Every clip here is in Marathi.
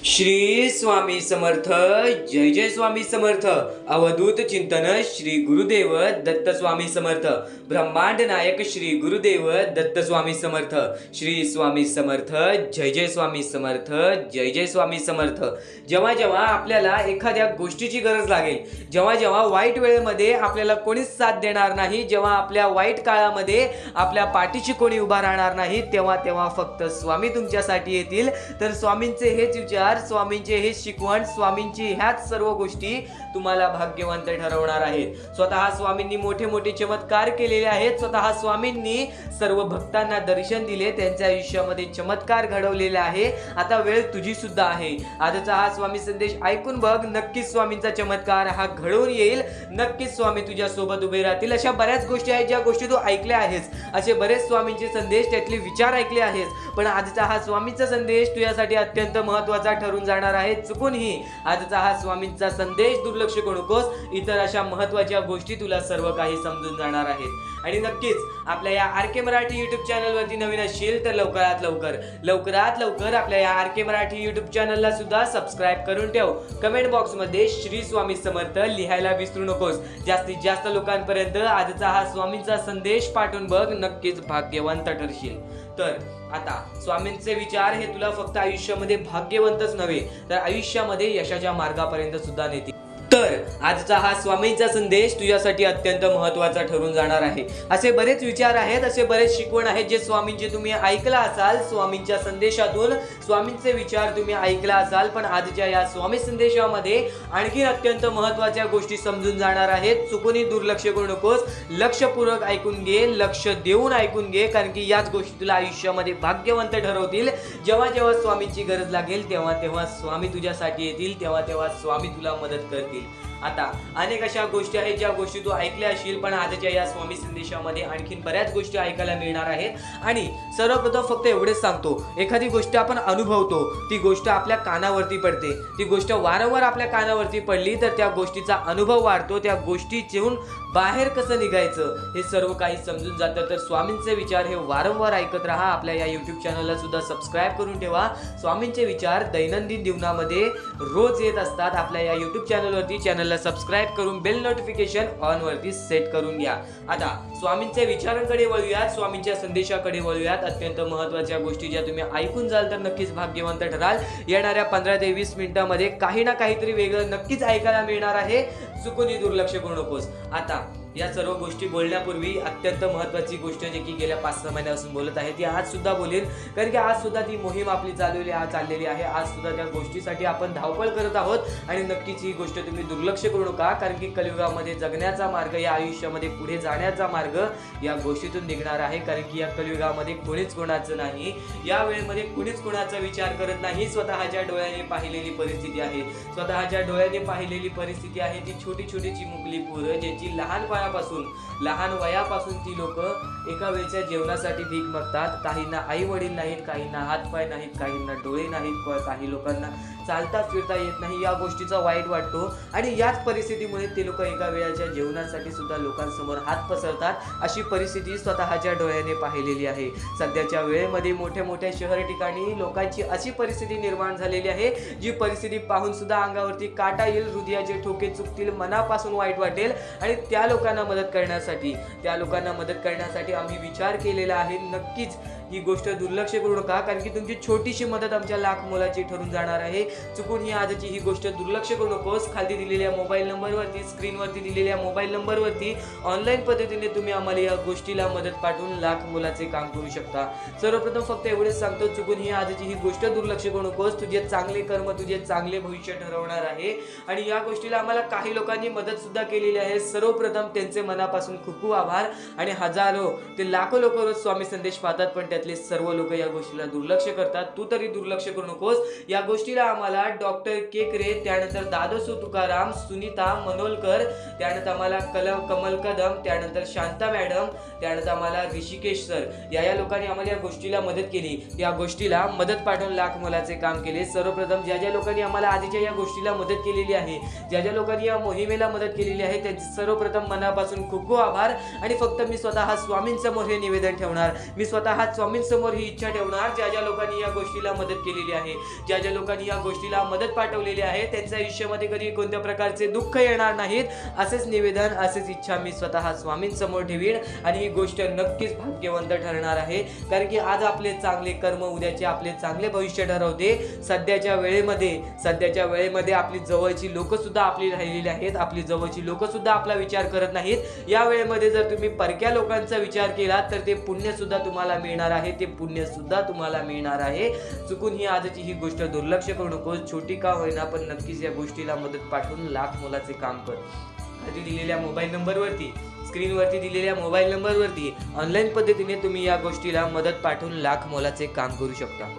श्री स्वामी समर्थ। जय जय स्वामी समर्थ। अवधूत चिंतन श्री गुरुदेव दत्त स्वामी समर्थ। ब्रह्मांड नायक श्री गुरुदेव दत्त स्वामी समर्थ। श्री स्वामी समर्थ। जय जय स्वामी समर्थ। जय जय स्वामी समर्थ। जेव्हा जेव्हा आपल्याला एखाद्या गोष्टीची गरज लागेल, जेव्हा जेव्हा वाईट वेळेमध्ये आपल्याला कोणीच साथ देणार नाही, जेव्हा आपल्या वाईट काळामध्ये आपल्या पाठीशी कोणी उभा राहणार नाही, तेव्हा तेव्हा फक्त स्वामी तुमच्यासाठी येतील। तर स्वामींचे हेच विचार, स्वामींचे हे शिकवण, स्वामींची ह्याच सर्व गोष्टी तुम्हाला भाग्यवंत ठरवणार आहेत। स्वतः स्वामींनी मोठे मोठे चमत्कार केलेले आहेत। स्वतः स्वामींनी सर्व भक्तांना दर्शन दिले, त्यांच्या आयुष्यामध्ये चमत्कार घडवलेले आहे। आता वेळ तुझी सुद्धा आहे। आजचा हा स्वामी संदेश ऐकून बघ, नक्कीच स्वामींचा चमत्कार हा घडून येईल। नक्कीच स्वामी तुझ्या सोबत उभे राहतील। अशा बऱ्याच गोष्टी आहेत ज्या गोष्टी तू ऐकल्या आहेस, असे बरेच स्वामींचे संदेश, त्यातले विचार ऐकले आहेस, पण आजचा हा स्वामींचा संदेश तुझ्यासाठी अत्यंत महत्त्वाचा ठरून जाणार आहे। चुकूनही आजचा हा स्वामींचा संदेश दुर्लक्ष करू नकोस। इतर अशा महत्त्वाच्या गोष्टी तुला सर्व काही समजून जाणार आहेत। आणि नक्कीच आपल्या या आर.के. मराठी यूट्यूब चॅनलवरती नवीन असशील तर लवकरात लवकर आपल्या या आर.के. मराठी यूट्यूब चॅनलला सुद्धा सबस्क्राईब करून ठेव। कमेंट बॉक्समध्ये श्री स्वामी समर्थ लिहायला विसरू नकोस। जास्तीत जास्त लोकांपर्यंत आजचा हा स्वामींचा संदेश पाठवून बघ, नक्कीच भाग्यवंत ठरशील। तर आता स्वामींचे विचार हे तुला फक्त आयुष्यामध्ये भाग्यवंतच नव्हे, तर आयुष्यामध्ये यशाच्या मार्गापर्यंत सुद्धा नेतील। तर आजचा हा स्वामींचा संदेश तुझ्यासाठी अत्यंत महत्त्वाचा ठरून जाणार आहे। असे बरेच विचार आहेत, असे बरेच शिकवण आहेत जे स्वामींचे तुम्ही ऐकला असाल, स्वामींच्या संदेशातून स्वामींचे विचार तुम्ही ऐकला असाल, पण आजच्या या स्वामी संदेशामध्ये आणखी अत्यंत महत्त्वाच्या गोष्टी समजून जाणार आहेत। चुकूनही दुर्लक्ष करू नकोस, लक्षपूर्वक ऐकून घे, लक्ष देऊन ऐकून घे, कारण की याच गोष्टी तुला आयुष्यामध्ये भाग्यवंत ठरवतील। जेव्हा जेव्हा स्वामींची गरज लागेल तेव्हा तेव्हा स्वामी तुझ्यासाठी येतील, तेव्हा तेव्हा स्वामी तुला मदत करतील। आता अनेक अशा गोष्टी आहेत ज्या गोष्टी तू ऐकल्या असशील, पण आजच्या या स्वामी संदेशामध्ये आणखीन बऱ्याच गोष्टी ऐकायला मिळणार आहेत। आणि सर्वप्रथम फक्त एवढेच सांगतो, एखादी गोष्ट आपण अनुभवतो, ती गोष्ट आपल्या कानावरती पडते, ती गोष्ट वारंवार आपल्या कानावरती पडली तर त्या गोष्टीचा अनुभव वाढतो, त्या गोष्टीतून बाहेर कसं निघायचं हे सर्व काही समजून जातं। तर स्वामींचे विचार हे वारंवार ऐकत राहा। आपल्या या यूट्यूब चॅनलला सुद्धा सबस्क्राईब करून ठेवा। स्वामींचे विचार दैनंदिन जीवनामध्ये रोज येत असतात। आपल्या या यूट्यूब चॅनलला सबस्क्राईब करून बेल नोटिफिकेशन ऑन वरती सेट करून घ्या। आता स्वामींच्या विचारांकडे वळूयात, स्वामींच्या संदेशाकडे वळूयात। अत्यंत महत्त्वाच्या गोष्टी ज्या तुम्ही ऐकून जाल तर नक्कीच भाग्यवंत ठराल। येणाऱ्या 15 ते 20 मिनिटांमध्ये काही ना काहीतरी वेगळं नक्कीच ऐकायला मिळणार आहे। चुकूनही दुर्लक्ष करू नकोस। आता या सर्व गोष्टी बोलण्यापूर्वी अत्यंत महत्त्वाची गोष्ट जी की गेल्या 5-6 महिन्यापासून बोलत आहे ती आज सुद्धा बोलेल, कारण की आज सुद्धा ती मोहीम आपली चाललेली आहे। आज सुद्धा त्या गोष्टीसाठी आपण धावपळ करत आहोत आणि नक्कीच ही गोष्ट तुम्ही दुर्लक्ष करू नका, कारण की कलियुगामध्ये जगण्याचा मार्ग, या आयुष्यामध्ये पुढे जाण्याचा मार्ग या गोष्टीतून निघणार आहे। कारण की या कलियुगामध्ये कोणीच कोणाचं नाही, या वेळेमध्ये कोणीच कोणाचा विचार करत नाही। स्वतःच्या डोळ्याने पाहिलेली परिस्थिती आहे, स्वतःच्या डोळ्याने पाहिलेली परिस्थिती आहे ती छोटी छोटीची मुकली पोरं, ज्यांची लहान वयापासून ती लोक एका वेळच्या जेवणासाठी भीक मागतात। काहींना आई वडील नाहीत, काहींना हातपाय नाहीत, काहींना डोळे नाहीत, काही लोकांना चालता फिरता येत नाही। या गोष्टीचा वाईट वाटतो आणि याच परिस्थितीमुळे ते लोक एका वेळच्या जेवणासाठी सुद्धा लोकांसमोर हात पसरतात। अशी परिस्थिती स्वतःच्या डोळ्याने पाहिलेली आहे। सध्याच्या वेळेमध्ये मोठ्या मोठ्या शहर ठिकाणी लोकांची अशी परिस्थिती निर्माण झालेली आहे, जी परिस्थिती पाहून सुद्धा अंगावरती काटा येईल, हृदयाचे ठोके चुकतील, मनापासून वाईट वाटेल। आणि त्या लोकांना मदत करण्यासाठी आम्ही विचार केलेला आहे। नक्कीच ही गोष्ट दुर्लक्ष करू नका, कारण की तुमची छोटीशी मदत आमच्या लाख मोलाची ठरून जाणार आहे। चुकून ही आजची ही गोष्ट दुर्लक्ष करू नकोस। खाली दिलेल्या मोबाईल नंबरवरती, स्क्रीनवरती दिलेल्या मोबाईल नंबरवरती ऑनलाईन पद्धतीने तुम्ही आम्हाला या गोष्टीला मदत पाठवून लाख मोलाचे काम करू शकता। सर्वप्रथम फक्त एवढेच सांगतो, चुकून ही आजची ही गोष्ट दुर्लक्ष करू नकोस। तुझे चांगले कर्म तुझे चांगले भविष्य ठरवणार आहे आणि या गोष्टीला आम्हाला काही लोकांनी मदत सुद्धा केलेली आहे। सर्वप्रथम त्यांचे मनापासून खूप खूप आभार। आणि हजारो ते लाखो लोक रोज स्वामी संदेश पाहतात, पण त्यातले सर्व लोक या गोष्टीला दुर्लक्ष करतात। तू तरी दुर्लक्ष करू नकोस। या गोष्टीला आम्हाला डॉक्टर केकरे, त्यानंतर दादोसू तुकाराम, सुनीता मनोलकर, त्यानंतर आम्हाला कमल कदम, त्यानंतर शांता मॅडम, त्यानंतर आम्हाला ऋषिकेश सर, या लोकांनी आम्हाला या गोष्टीला मदत केली। या गोष्टीला मदत पाठवून लाख मोलाचे काम केले। सर्वप्रथम ज्या लोकांनी आम्हाला आधीच्या या गोष्टीला मदत केलेली आहे, ज्या लोकांनी या मोहिमेला मदत केलेली आहे, त्यांचे सर्वप्रथम मनापासून खूप खूप आभार। आणि फक्त मी स्वतः स्वामींसमोर हे निवेदन ठेवणार, मी स्वतः स्वामींसमोर ही इच्छा ठेवणार, ज्या ज्या लोकांनी या गोष्टीला मदत केलेली आहे, ज्या ज्या लोकांनी या गोष्टीला मदत पाठवलेली आहे, त्यांच्या आयुष्यामध्ये कधी कोणत्या प्रकारचे दुःख येणार नाहीत, असेच निवेदन, असेच इच्छा मी स्वतः स्वामींसमोर ठेवीन आणि ही गोष्ट नक्कीच भाग्यवंत ठरणार आहे. कारण की आज आपले चांगले कर्म उद्याचे आपले चांगले भविष्य ठरवते. सध्याच्या वेळेमध्ये आपली जवळची लोक सुद्धा आपली राहिलेली आहेत, आपली जवळची लोक सुद्धा आपला विचार करत नाहीत. या वेळेमध्ये जर तुम्ही परक्या लोकांचा विचार केला तर ते पुण्य सुद्धा तुम्हाला मिळणार आहे, ते पुण्य सुद्धा तुम्हाला मिळणार आहे. चुकून ही आजची ही गोष्ट दुर्लक्ष करू नको. छोटी का होईना पण नक्कीच या गोष्टीला मदत पाठवून लाख मोलाचे काम कर. खाली दिलेल्या मोबाईल नंबरवरती, स्क्रीनवरती दिलेल्या मोबाईल नंबरवरती ऑनलाईन पद्धतीने तुम्ही या गोष्टीला मदत पाठवून लाख मोलाचे काम करू शकता.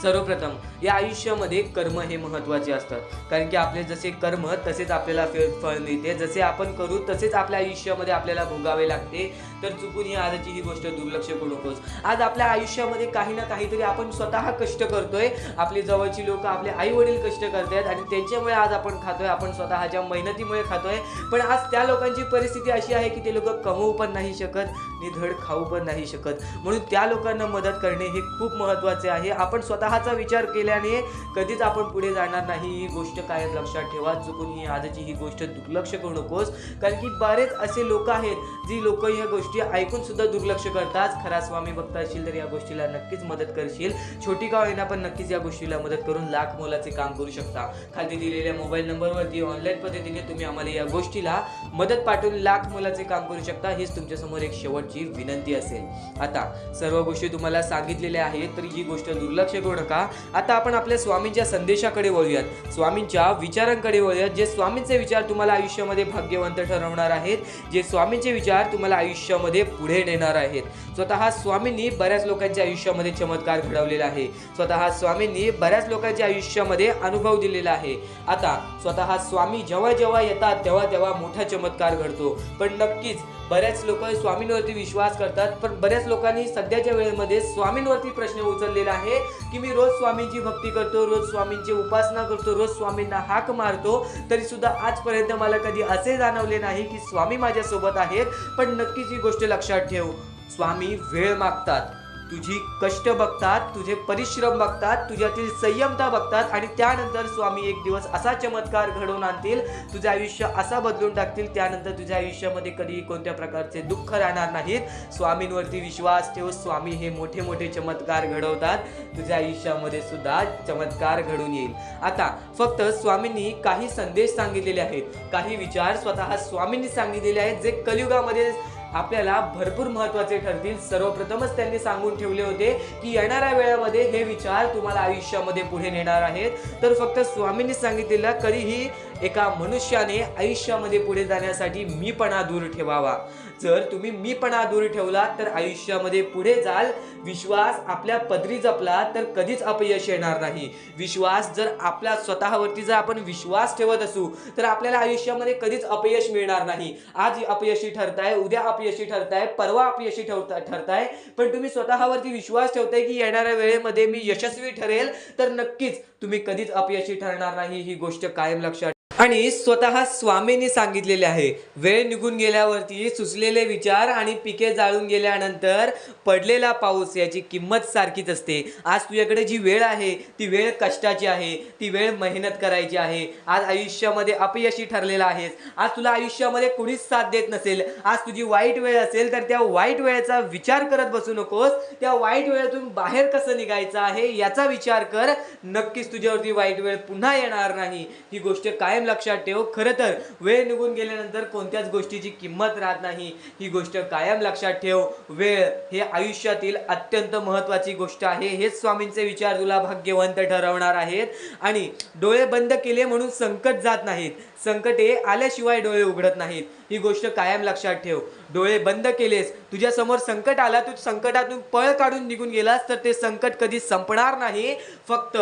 सर्वप्रथम या आयुष्यामध्ये कर्म हे महत्त्वाचे असतात. कारण की आपले जसे कर्म तसेच आपल्याला फळ मिळते, जसे आपण करू तसेच आपल्या आयुष्यामध्ये आपल्याला भोगावे लागते. तर चुकून ही आजची ही गोष्ट दुर्लक्ष करू नकोस. आज आपल्या आयुष्यामध्ये काही ना काहीतरी आपण स्वतः कष्ट करतोय, आपली जवळची लोक आपले आई वडील कष्ट करतायत आणि त्यांच्यामुळे आज आपण खातोय, आपण स्वतःच्या मेहनतीमुळे खातोय. पण आज त्या लोकांची परिस्थिती अशी आहे की ते लोक कमवू पण नाही शकत आणि धड खाऊ पण नाही शकत. म्हणून त्या लोकांना मदत करणे हे खूप महत्त्वाचे आहे. आपण स्वतःचा विचार केल्याने कधीच आपण पुढे जाणार नाही, ही गोष्ट कायम लक्षात ठेवा. चुकून ही आजची ही गोष्ट दुर्लक्ष करू नकोस. कारण की बरेच असे लोक आहेत जी लोक ह्या गोष्टी ऐकून सुद्धा दुर्लक्ष करतात. खरा स्वामी भक्त असशील तर या गोष्टीला नक्कीच मदत करशील. छोटी का होईना पण नक्कीच या गोष्टीला मदत करून लाख मोलाचे काम करू शकता. खाली दिलेल्या मोबाईल नंबरवरती ऑनलाईन पद्धतीने तुम्ही आम्हाला या गोष्टीला मदत पाठवून लाख मोलाचे काम करू शकता. हीच तुमच्या समोर एक शेवटची विनंती असेल. आता सर्व गोष्टी तुम्हाला सांगितलेल्या आहेत तर ही गोष्ट दुर्लक्ष करू नका. आता आपण आपल्या स्वामींच्या संदेशाकडे वळूयात, स्वामींच्या विचारांकडे वळूयात. जे स्वामींचे विचार तुम्हाला आयुष्यामध्ये भाग्यवंत ठरवणार आहेत, जे स्वामींचे विचार तुम्हाला आयुष्यामध्ये पुढे नेणार आहेत. स्वतः स्वामींनी बऱ्याच लोकांच्या आयुष्यामध्ये चमत्कार घडवलेला आहे. स्वतः स्वामींनी बऱ्याच लोकांच्या आयुष्यामध्ये अनुभव दिलेला आहे. आता स्वतः स्वामी जेव्हा जेव्हा येतात तेव्हा तेव्हा मोठा चमत्कार घडतो. पण नक्कीच बऱ्याच लोक स्वामींवरती विश्वास करतात, पण बऱ्याच लोकांनी सध्याच्या वेळेमध्ये स्वामींवरती प्रश्न उचललेला आहे की मी रोज स्वामींची भक्ती करतो, रोज स्वामींची उपासना करतो, रोज स्वामींना हाक मारतो, तरी सुद्धा आजपर्यंत मला कधी असे जाणवले नाही की स्वामी माझ्यासोबत आहेत. पण नक्कीच ही गोष्ट लक्षात ठेव, स्वामी वेळ मागतात, तुझी कष्ट बघतात, तुझे परिश्रम बघतात, तुझ्यातील संयमता बघतात आणि त्यानंतर स्वामी एक दिवस असा चमत्कार घडवून आणतील, तुझं आयुष्य असा बदलून टाकतील. त्यानंतर तुझ्या आयुष्यामध्ये कधी कोणत्या प्रकारचे दुःख राहणार नाहीत. स्वामींवरती विश्वास ठेव, स्वामी हे मोठे मोठे चमत्कार घडवतात. तुझ्या आयुष्यामध्ये सुद्धा चमत्कार घडून येईल. आता फक्त स्वामींनी काही संदेश सांगितलेले आहेत, काही विचार स्वतः स्वामींनी सांगितलेले आहेत जे कलियुगामध्ये आपल्याला भरपूर महत्त्वाचे ठरतील. सर्वप्रथमच त्यांनी सांगून ठेवले होते की येणाऱ्या वेळामध्ये हे विचार तुम्हाला आयुष्यामध्ये पुढे नेणार आहेत. तर फक्त स्वामींनी सांगितलेलं कधीही एका मनुष्याने आयुष्यामध्ये पुढे जाण्यासाठी मीपणा दूर ठेवावा. जर तुम्ही मीपणा दूर ठेवला तर आयुष्यामध्ये पुढे जाल. विश्वास आपल्या पदरी जपला तर कधीच अपयश येणार नाही. विश्वास जर आपल्या स्वतःवरती जर आपण विश्वास ठेवत असू तर आपल्याला आयुष्यामध्ये कधीच अपयश मिळणार नाही. आज अपयशी ठरताय, उद्या अपयशी ठरताय, परवा अपयशी ठरताय, पण तुम्ही स्वतःवरती विश्वास ठेवताय की येणाऱ्या वेळेमध्ये मी यशस्वी ठरेल, तर नक्कीच तुम्ही कधीच अपयशी ठरणार नाही. ही गोष्ट कायम लक्षात. आणि स्वतः स्वामींनी सांगितलेले आहे, वेळ निघून गेल्यावरती सुचलेले विचार आणि पिके जाळून गेल्यानंतर पडलेला पाऊस याची किंमत सारखीच असते. आज तुझ्याकडे जी वेळ आहे ती वेळ कष्टाची आहे, ती वेळ मेहनत करायची आहे. आज आयुष्यामध्ये अपयशी ठरलेला आहेस, आज तुला आयुष्यामध्ये कुणीच साथ देत नसेल, आज तुझी वाईट वेळ असेल तर त्या वाईट वेळेचा विचार करत बसू नकोस. त्या वाईट वेळेतून बाहेर कसं निघायचं आहे याचा विचार कर. नक्कीच तुझ्यावरती वाईट वेळ पुन्हा येणार नाही. ही गोष्ट कायम लक्षात ठेव. खरं तर वेळ निघून गेल्यानंतर कोणत्याच गोष्टीची किंमत राहत नाही. ही गोष्ट कायम लक्षात ठेव. वेळ हे आयुष्यातील अत्यंत महत्त्वाची गोष्ट आहे. हेच स्वामींचे विचार तुला भाग्यवंत ठरवणार आहेत. आणि डोळे बंद केले म्हणून संकट जात नाहीत, संकटे आल्याशिवाय डोळे उघडत नाहीत. ही गोष्ट कायम लक्षात ठेव. डोळे बंद केलेस, तुझ्या समोर संकट आला, तू संकटातून पळ काढून निघून गेलास तर ते संकट कधी संपणार नाही. फक्त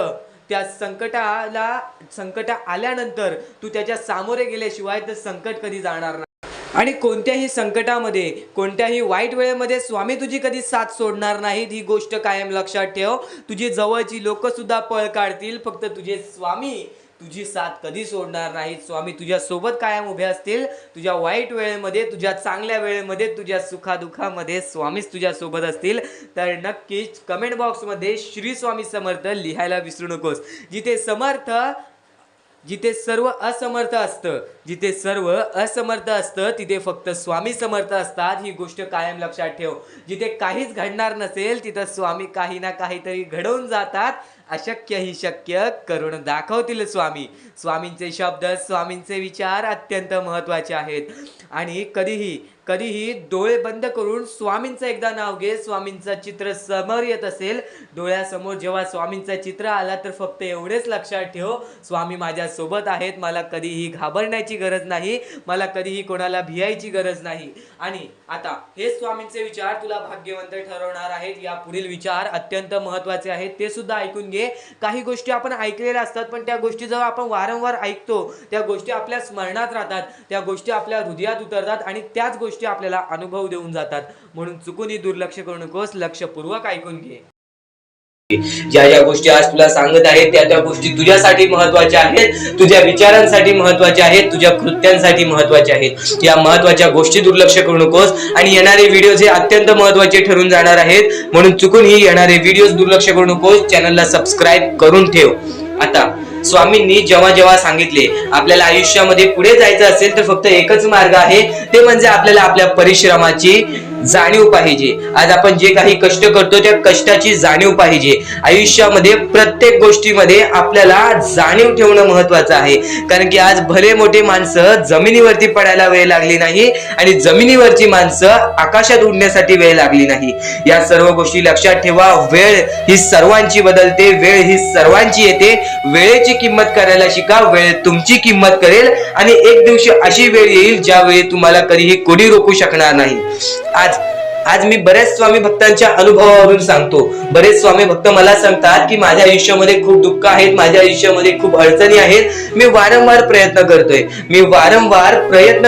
त्या संकट आल्यानंतर तू त्याच्या सामोरे गेल्याशिवाय तर संकट कधी जाणार नाही. आणि कोणत्याही संकटामध्ये, कोणत्याही वाईट वेळेमध्ये स्वामी तुझी कधी साथ सोडणार नाहीत. ही गोष्ट कायम लक्षात ठेव. तुझी जवळची लोक सुद्धा पळ काढतील, फक्त तुझे स्वामी तुझी साथ कधी सोडणार नाहीत. स्वामी तुझ्या सोबत कायम उभे असतील. तुझ्या वाईट वेळेमध्ये, तुझ्या चांगल्या वेळेमध्ये, तुझ्या सुखादुखामध्ये स्वामीच तुझ्या सोबत असतील. तर नक्कीच कमेंट बॉक्समध्ये श्री स्वामी समर्थ लिहायला विसरू नकोस. जिथे सर्व असमर्थ असतं, जिथे सर्व असमर्थ असतं तिथे फक्त स्वामी समर्थ असतात. ही गोष्ट कायम लक्षात ठेव. जिथे काहीच घडणार नसेल तिथं स्वामी काही ना काहीतरी घडवून जातात. अशक्य ही शक्य करून दाखवतील स्वामी. स्वामींचे शब्द, स्वामींचे विचार अत्यंत महत्त्वाचे आहेत. आणि कधीही डोळे बंद करून स्वामींचं एकदा नाव घे. स्वामींचं चित्र समोर येत असेल डोळ्यासमोर, जेव्हा स्वामींचं चित्र आलं तर फक्त एवढेच लक्षात ठेव, स्वामी माझ्या सोबत आहेत. मला कधीही घाबरण्याची गरज नाही, मला कधीही कोणाला भियायची गरज नाही. आणि आता हे स्वामींचे विचार तुला भाग्यवंत ठरवणार आहेत. या पुढील विचार अत्यंत महत्त्वाचे आहेत, ते सुद्धा ऐकून घे. काही गोष्टी आपण ऐकलेल्या असतात, पण त्या गोष्टी जेव्हा आपण वारंवार ऐकतो त्या गोष्टी आपल्या स्मरणात राहतात, त्या गोष्टी आपल्या हृदयात उतरतात आणि त्याच गोष्टी आपल्याला अनुभव देऊन जातात. म्हणून चुकूनही दुर्लक्ष करू नकोस, लक्षपूर्वक ऐकून घे. ज्या ज्या गोष्टी आज तुला सांगत आहेत त्या गोष्टी तुझ्यासाठी महत्त्वाच्या आहेत, तुझ्या विचारांसाठी महत्त्वाच्या आहेत, तुझ्या कृत्यांसाठी महत्त्वाच्या आहेत. या महत्त्वाच्या गोष्टी दुर्लक्ष करू नकोस. आणि येणारे व्हिडिओज हे अत्यंत महत्त्वाचे ठरून जाणार आहेत, म्हणून चुकून ही येणारे व्हिडिओज दुर्लक्ष करू नकोस. चॅनलला सबस्क्राईब करून ठेव. आता स्वामींनी जेव्हा सांगितले आपल्याला आयुष्यामध्ये पुढे जायचं असेल तर फक्त एकच मार्ग आहे, ते म्हणजे आपल्याला आपल्या परिश्रमाची जाणीव पाहिजे. आज आपण जे काही कष्ट करतो त्या कष्टाची जाणीव पाहिजे. आयुष्यामध्ये प्रत्येक गोष्टीमध्ये आपल्याला जाणीव ठेवणं महत्वाचं आहे. कारण की आज भले मोठे माणसं जमिनीवरती पडायला वेळ लागली नाही आणि जमिनीवरची माणसं आकाशात उडण्यासाठी वेळ लागली नाही. या सर्व गोष्टी लक्षात ठेवा. वेळ ही सर्वांची बदलते, वेळ ही सर्वांची येते. वेळेची किंमत करायला शिका, वेळ तुमची किंमत करेल. आणि एक दिवशी अशी वेळ येईल ज्यावेळी तुम्हाला कधीही कोणी रोखू शकणार नाही. आज मी बरेच स्वामी भक्तांच्या अनुभवावरून सांगतो. बरेच स्वामी भक्त मला सांगतात की माझ्या आयुष्यामध्ये खूप दुःख आहेत, माझ्या आयुष्यामध्ये खूप अडचणी आहेत. मी वारंवार प्रयत्न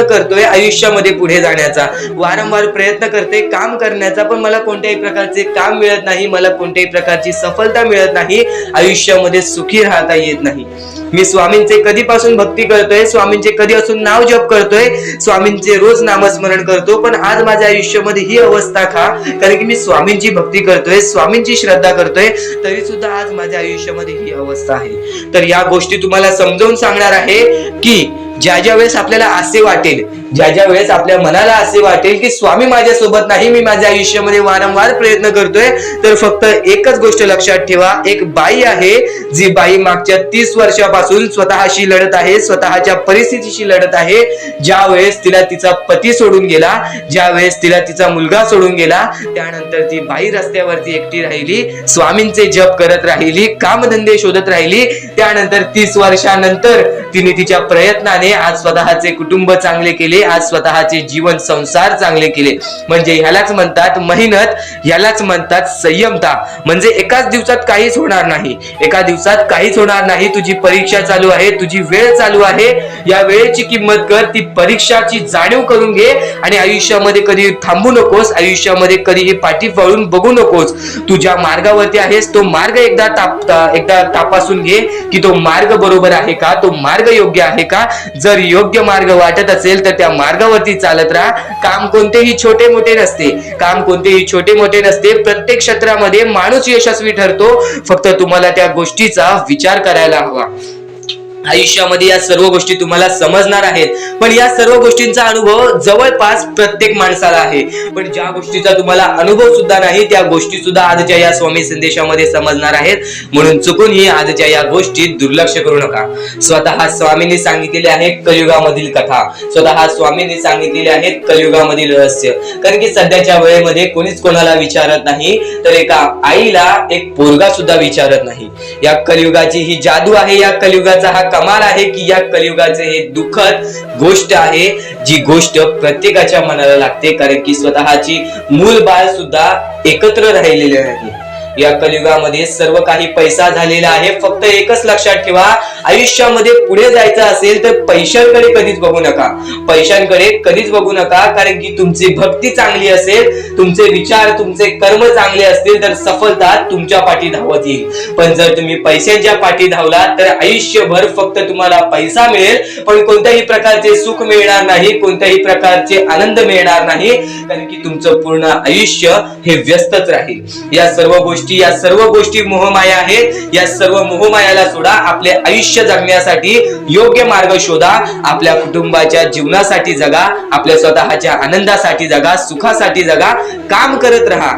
करतोय आयुष्यामध्ये पुढे जाण्याचा, वारंवार प्रयत्न करते काम करण्याचा, पण मला कोणत्याही प्रकारचे काम मिळत नाही, मला कोणत्याही प्रकारची सफलता मिळत नाही, आयुष्यामध्ये सुखी राहता येत नाही. मी स्वामींचे कधीपासून भक्ती करतोय, स्वामींचे कधी असून नाव जप करतोय, स्वामींचे रोज नामस्मरण करतो, पण आज माझ्या आयुष्यामध्ये ही अवस्था का? कारण की मी स्वामींची भक्ती करतोय, स्वामींची श्रद्धा करतोय, तरी सुद्धा आज माझ्या आयुष्यामध्ये ही अवस्था आहे. तर या गोष्टी तुम्हाला समजावून सांगणार आहे की ज्या वेळेस आपल्याला असे वाटेल, ज्या वेळेस आपल्या मनाला असे वाटेल की स्वामी माझ्या सोबत नाही, मी माझ्या आयुष्यामध्ये वारंवार प्रयत्न करतोय, तर फक्त एकच गोष्ट लक्षात ठेवा. एक बाई आहे, जी बाई मागच्या 30 वर्षापासून स्वतःशी लढत आहे, स्वतःच्या परिस्थितीशी लढत आहे. ज्या वेळेस तिला तिचा पती सोडून गेला, ज्या वेळेस तिला तिचा मुलगा सोडून गेला, त्यानंतर ती बाई रस्त्यावरती एकटी राहिली, स्वामींचे जप करत राहिली, कामधंदे शोधत राहिली. त्यानंतर 30 वर्षानंतर तिने तिच्या प्रयत्नाने आज स्वतःचे कुटुंब चांगले केले, आज स्वतःचे जीवन संसार चांगले केले. म्हणजे ह्यालाच म्हणतात मेहनत, ह्यालाच म्हणतात संयमता. म्हणजे एकाच दिवसात काहीच होणार नाही, एका दिवसात काहीच होणार नाही. तुझी परीक्षा चालू आहे, तुझी वेळ चालू आहे, या वेळेची किंमत कर, ती परीक्षाची जाणीव करून घे. आणि आयुष्यामध्ये कधी थांबू नकोस, आयुष्यामध्ये कधीही पाठी वळून बघू नकोस. तू ज्या मार्गावरती आहेस तो मार्ग एकदा तपासून घे की तो मार्ग बरोबर आहे का, तो मार्ग योग्य आहे का. जर योग्य मार्ग वाटत असेल तर त्या मार्गावरती चालत राहा. काम कोणतेही छोटे मोठे नसते, प्रत्येक क्षेत्रामध्ये माणूस यशस्वी ठरतो. फक्त तुम्हाला त्या गोष्टीचा विचार करायला हवा. आयुष्यामध्ये या सर्व गोष्टी तुम्हाला समजणार आहेत, पण या सर्व गोष्टींचा अनुभव जवळपास प्रत्येक माणसाला आहे. पण ज्या गोष्टीचा तुम्हाला अनुभव सुद्धा नाही त्या गोष्टी सुद्धा आजच्या या स्वामी संदेशामध्ये समजणार आहेत. म्हणून चुकूनही आजच्या या गोष्टीत दुर्लक्ष करू नका. स्वतः स्वामींनी सांगितलेले आहे कलियुगामधील कथा, स्वतः स्वामींनी सांगितलेले आहेत कलियुगामधील रहस्य. कारण की सध्याच्या वेळेमध्ये कोणीच कोणाला विचारत नाही, तर एका आईला एक पोरगा सुद्धा विचारत नाही. या कलियुगाची ही जादू आहे, या कलियुगाचा हा कमाल आहे की या कलियुगाचे हे दुःखद गोष्ट आहे, जी गोष्ट प्रत्येकाच्या मनाला लागते. कारण की स्वतःची मूल बाळ सुद्धा एकत्र राहिलेले नाही. या कलियुगामध्ये सर्व काही पैसा झालेला आहे. फक्त एकच लक्षात ठेवा, आयुष्यामध्ये पुढे जायचं असेल तर पैशांकडे कधीच बघू नका. पैशांकडे कधीच बघू नका, कारण की तुमची भक्ती चांगली असेल, तुमचे विचार, तुमचे कर्म चांगले असतील तर सफलता तुमच्या पाठी धावत येईल. पण जर तुम्ही पैशांच्या पाठी धावला तर आयुष्यभर फक्त तुम्हाला पैसा मिळेल, पण कोणत्याही प्रकारचे सुख मिळणार नाही, कोणत्याही प्रकारचे आनंद मिळणार नाही, कारण की तुमचं पूर्ण आयुष्य हे व्यस्तच राहील. या सर्व गोष्टी मोहमाया आहेत. या सर्व मोहमायाला सोडा. आपले आयुष्य जगण्यासाठी योग्य मार्ग शोधा. आपल्या कुटुंबाच्या जीवनासाठी जगा, आपल्या स्वतःच्या आनंदासाठी जगा, सुखासाठी जगा. काम करत राहा,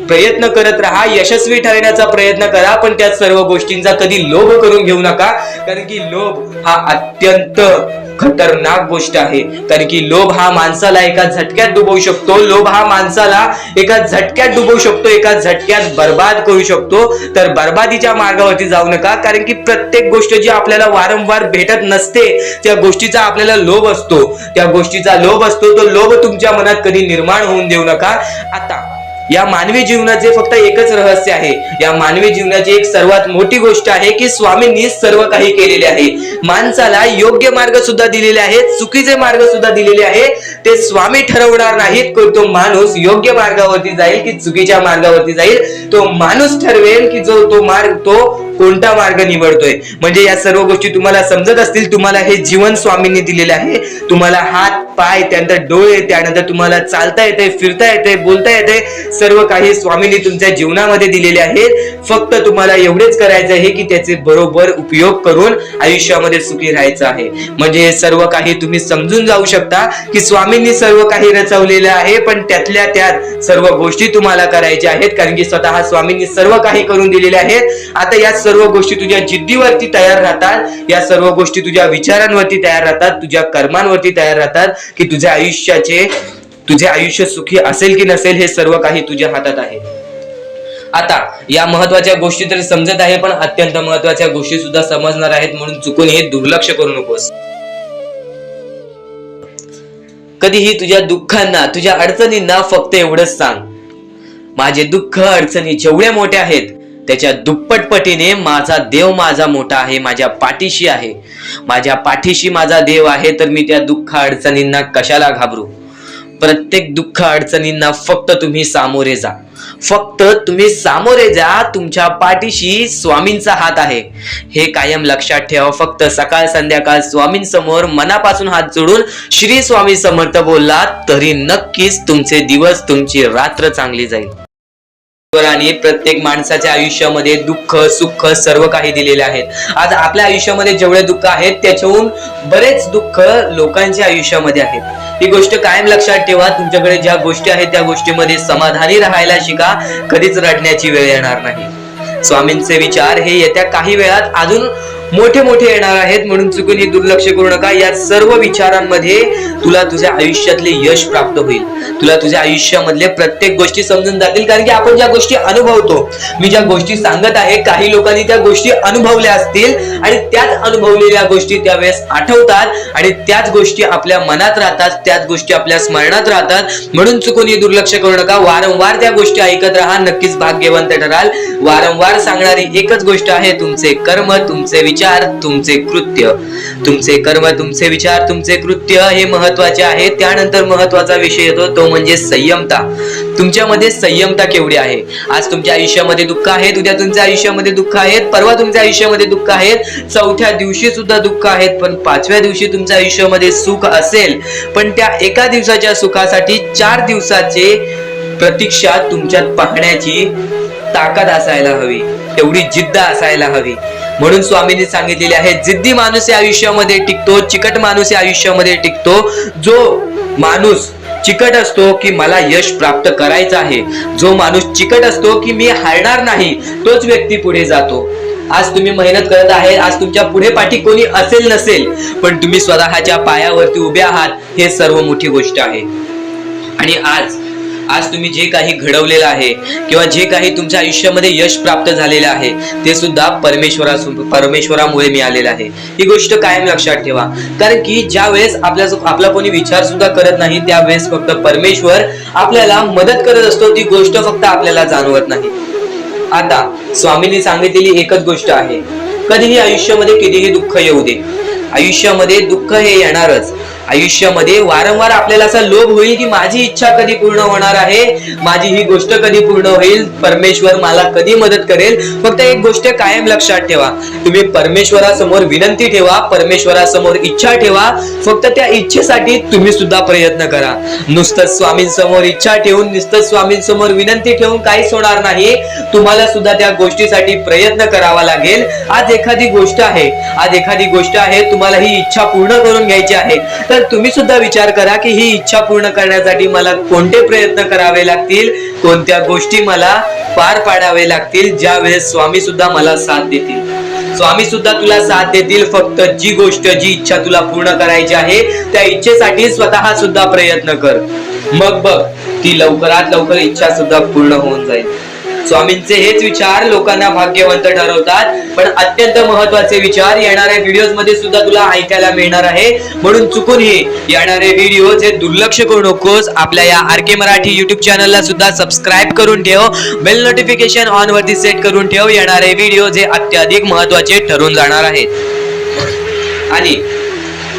प्रयत्न करत राहा, यशस्वी ठरण्याचा प्रयत्न करा, पण त्या सर्व गोष्टींचा कधी लोभ करून घेऊ नका, कारण की लोभ हा अत्यंत खतरनाक गोष्ट आहे. कारण की लोभ हा माणसाला एका झटक्यात डुबवू शकतो. लोभ हा माणसाला एका झटक्यात डुबवू शकतो, एका झटक्यात बर्बाद करू शकतो. तर बर्बादीच्या मार्गावरती जाऊ नका, कारण की प्रत्येक गोष्ट जी आपल्याला वारंवार भेटत नसते त्या गोष्टीचा आपल्याला लोभ असतो. त्या गोष्टीचा लोभ असतो, तो लोभ तुमच्या मनात कधी निर्माण होऊन देऊ नका. आता या मानवी जीवनाचे फक्त एकच रहस्य आहे. या मानवी जीवनाची एक सर्वात मोठी गोष्ट आहे की स्वामींनी सर्व काही केलेले आहे. माणसाला योग्य मार्ग सुद्धा दिलेले आहेत, चुकीचे मार्ग सुद्धा दिलेले आहे. ते स्वामी ठरवणार नाहीत की तो माणूस योग्य मार्गावरती जाईल की चुकीच्या मार्गावरती जाईल. तो माणूस ठरवेल की तो कोणता मार्ग निवडतोय. म्हणजे या सर्व गोष्टी तुम्हाला समजत असतील. तुम्हाला हे जीवन स्वामींनी दिलेले आहे. तुम्हाला हात, पाय, त्यानंतर डोळे, त्यानंतर तुम्हाला चालता येते, फिरता येते, बोलता येते, सर्व काही स्वामींनी तुमच्या जीवनामध्ये दिलेले आहेत. फक्त तुम्हाला एवढेच करायचं आहे की त्याचे बरोबर उपयोग करून आयुष्यामध्ये सुखी राहायचं आहे. म्हणजे हे सर्व काही तुम्ही समजून जाऊ शकता की स्वामींनी सर्व काही रचवलेलं आहे, पण त्यातल्या त्यात सर्व गोष्टी तुम्हाला करायच्या आहेत, कारण की स्वतः स्वामींनी सर्व काही करून दिलेले आहेत. आता या सर्व गोष्टी तुझ्या जिद्दीवरती तयार राहतात, या सर्व गोष्टी तुझ्या विचारांवरती तयार राहतात, तुझ्या कर्मांवरती तयार राहतात की तुझे आयुष्य सुखी असेल की नसेल हे सर्व काही तुझ्या हातात आहे. आता या महत्वाच्या गोष्टी तरी समजत आहे, पण अत्यंत महत्वाच्या गोष्टी सुद्धा समजणार आहेत, म्हणून चुकून हे दुर्लक्ष करू नकोस. कधीही तुझ्या दुःखांना, तुझ्या अडचणींना फक्त एवढंच सांग, माझे दुःख अडचणी जेवढ्या मोठ्या आहेत त्याच्या दुप्पटपटीने माझा देव माझा मोठा आहे, माझ्या पाठीशी आहे. माझ्या पाठीशी माझा देव आहे, तर मी त्या दुःख अडचणींना कशाला घाबरू. प्रत्येक दुःख अडचणींना फक्त तुम्ही सामोरे जा. फक्त तुम्ही सामोरे जा. तुमच्या पाठीशी स्वामींचा हात आहे, हे कायम लक्षात ठेवा. फक्त सकाळ संध्याकाळ स्वामींसमोर मनापासून हात जोडून श्री स्वामी समर्थ बोललात तरी नक्कीच तुमचे दिवस, तुमची रात्र चांगली जाईल. प्रत्येक माणसाच्या आयुष्यामध्ये दुःख, सुख सर्व काही दिलेले आहेत. आज आपल्या आयुष्यामध्ये जेवढे दुःख आहेत त्याच्याहून बरेच दुःख लोकांच्या आयुष्यामध्ये आहेत. ही गोष्ट कायम लक्षात ठेवा. तुमच्याकडे ज्या गोष्टी आहेत त्या गोष्टीमध्ये समाधानी राहायला शिका. कधीच रडण्याची वेळ येणार नाही. स्वामींचे विचार हे येत्या काही वेळात अजून मोठे मोठे येणार आहेत, म्हणून चुकून हे दुर्लक्ष करू नका. या सर्व विचारांमध्ये तुला तुझ्या आयुष्यातले यश प्राप्त होईल. तुला तुझ्या आयुष्यामधले प्रत्येक गोष्टी समजून जातील, कारण की आपण ज्या गोष्टी अनुभवतो, मी ज्या गोष्टी सांगत आहे, काही लोकांनी त्या गोष्टी अनुभवल्या असतील आणि त्याच अनुभवलेल्या गोष्टी त्यावेळेस आठवतात आणि त्याच गोष्टी आपल्या मनात राहतात, त्याच गोष्टी आपल्या स्मरणात राहतात. म्हणून चुकून हे दुर्लक्ष करू नका. वारंवार त्या गोष्टी ऐकत राहा, नक्कीच भाग्यवंत ठराल. वारंवार सांगणारी एकच गोष्ट आहे, तुमचे कर्म, तुमचे विचार, तुमचे कृत्य. तुमचे कर्म, तुमचे विचार, तुमचे कृत्य हे महत्वाचे आहे. त्यानंतर महत्वाचा विषय येतो तो म्हणजे संयमता. तुमच्यामध्ये संयमता केवढी आहे. आज तुमच्या आयुष्यामध्ये दुःख आहेत, उद्या तुमच्या आयुष्यामध्ये दुःख आहेत, परवा तुमच्या आयुष्यामध्ये दुःख आहेत, चौथ्या दिवशी सुद्धा दुःख आहेत, पण पाचव्या दिवशी तुमच्या आयुष्यामध्ये सुख असेल. पण त्या एका दिवसाच्या सुखासाठी 4 दिवसाचे प्रतीक्षा तुमच्यात पाहण्याची ताकद असायला हवी, तेवढी जिद्द असायला हवी. म्हणून स्वामींनी सांगितलेले आहे, जिद्दी माणूस या आयुष्यामध्ये टिकतो, चिकट माणूस या आयुष्यामध्ये टिकतो. जो माणूस चिकट असतो की मला यश प्राप्त करायचं आहे, जो माणूस चिकट असतो की मी हारणार नाही, तोच व्यक्ती पुढे जातो. आज तुम्ही मेहनत करत आहे, आज तुमच्या पुढे पाठी कोणी असेल नसेल, पण तुम्ही स्वतःच्या पायावरती उभे आहात, हे सर्व मोठी गोष्ट आहे. आणि आज तुम्ही जे काही घडवलेलं आहे किंवा जे काही तुमच्या आयुष्यामध्ये यश प्राप्त झालेलं आहे ते सुद्धा परमेश्वरामुळे मिळालेलं आहे. ही गोष्ट कायम लक्षात ठेवा, कारण की ज्या वेळेस आपला कोणी विचार सुद्धा करत नाही त्यावेळेस फक्त परमेश्वर आपल्याला मदत करत असतो. ती गोष्ट फक्त आपल्याला जाणवत नाही. आता स्वामींनी सांगितलेली एकच गोष्ट आहे, कधीही आयुष्यामध्ये कितीही दुःख येऊ दे, आयुष्यामध्ये दुःख हे येणारच. आयुष्यामध्ये वारंवार आपल्याला असा लोभ होईल की माझी इच्छा कधी पूर्ण होणार आहे, माझी ही गोष्ट कधी पूर्ण होईल, परमेश्वर मला कधी मदत करेल. फक्त एक गोष्ट कायम लक्षात ठेवा, तुम्ही परमेश्वरासमोर विनंती ठेवा, परमेश्वरासमोर इच्छा ठेवा. फक्त त्या इच्छेसाठी तुम्ही सुद्धा प्रयत्न करा. नुसतं स्वामींसमोर इच्छा ठेवून, नुसतं स्वामींसमोर विनंती ठेवून काहीच होणार नाही. तुम्हाला सुद्धा त्या गोष्टीसाठी प्रयत्न करावा लागेल. आज एखादी गोष्ट आहे, तुम्हाला ही इच्छा पूर्ण करून घ्यायची आहे, तर तुम्ही सुद्धा विचार करा की ही इच्छा पूर्ण करण्यासाठी मला कोणते प्रयत्न करावे लागतील, कोणत्या गोष्टी मला पार पाडावे लागतील, ज्या वेळेस स्वामी सुद्धा मला साथ देतील. स्वामी सुद्धा तुला साथ देतील. फक्त जी गोष्ट, जी इच्छा तुला पूर्ण करायची आहे, त्या इच्छेसाठी स्वतः सुद्धा प्रयत्न कर. मग बघ ती लवकरात लवकर इच्छा सुद्धा पूर्ण होऊन जाईल. स्वामींचे हेच विचार लोकांना भाग्यवंत ठरवतात. पण अत्यंत महत्वाचे विचार येणाऱ्या व्हिडिओज मध्ये सुद्धा तुला ऐकायला मिळणार आहे. म्हणून चुकूनही येणारे व्हिडिओज हे दुर्लक्ष करू नकोस. आपल्या या आर.के. मराठी युट्यूब चॅनलला सुद्धा सबस्क्राईब करून ठेव, बेल नोटिफिकेशन ऑन वरती सेट करून ठेव. येणारे व्हिडिओज हे अत्याधिक महत्वाचे ठरून जाणार आहेत. आणि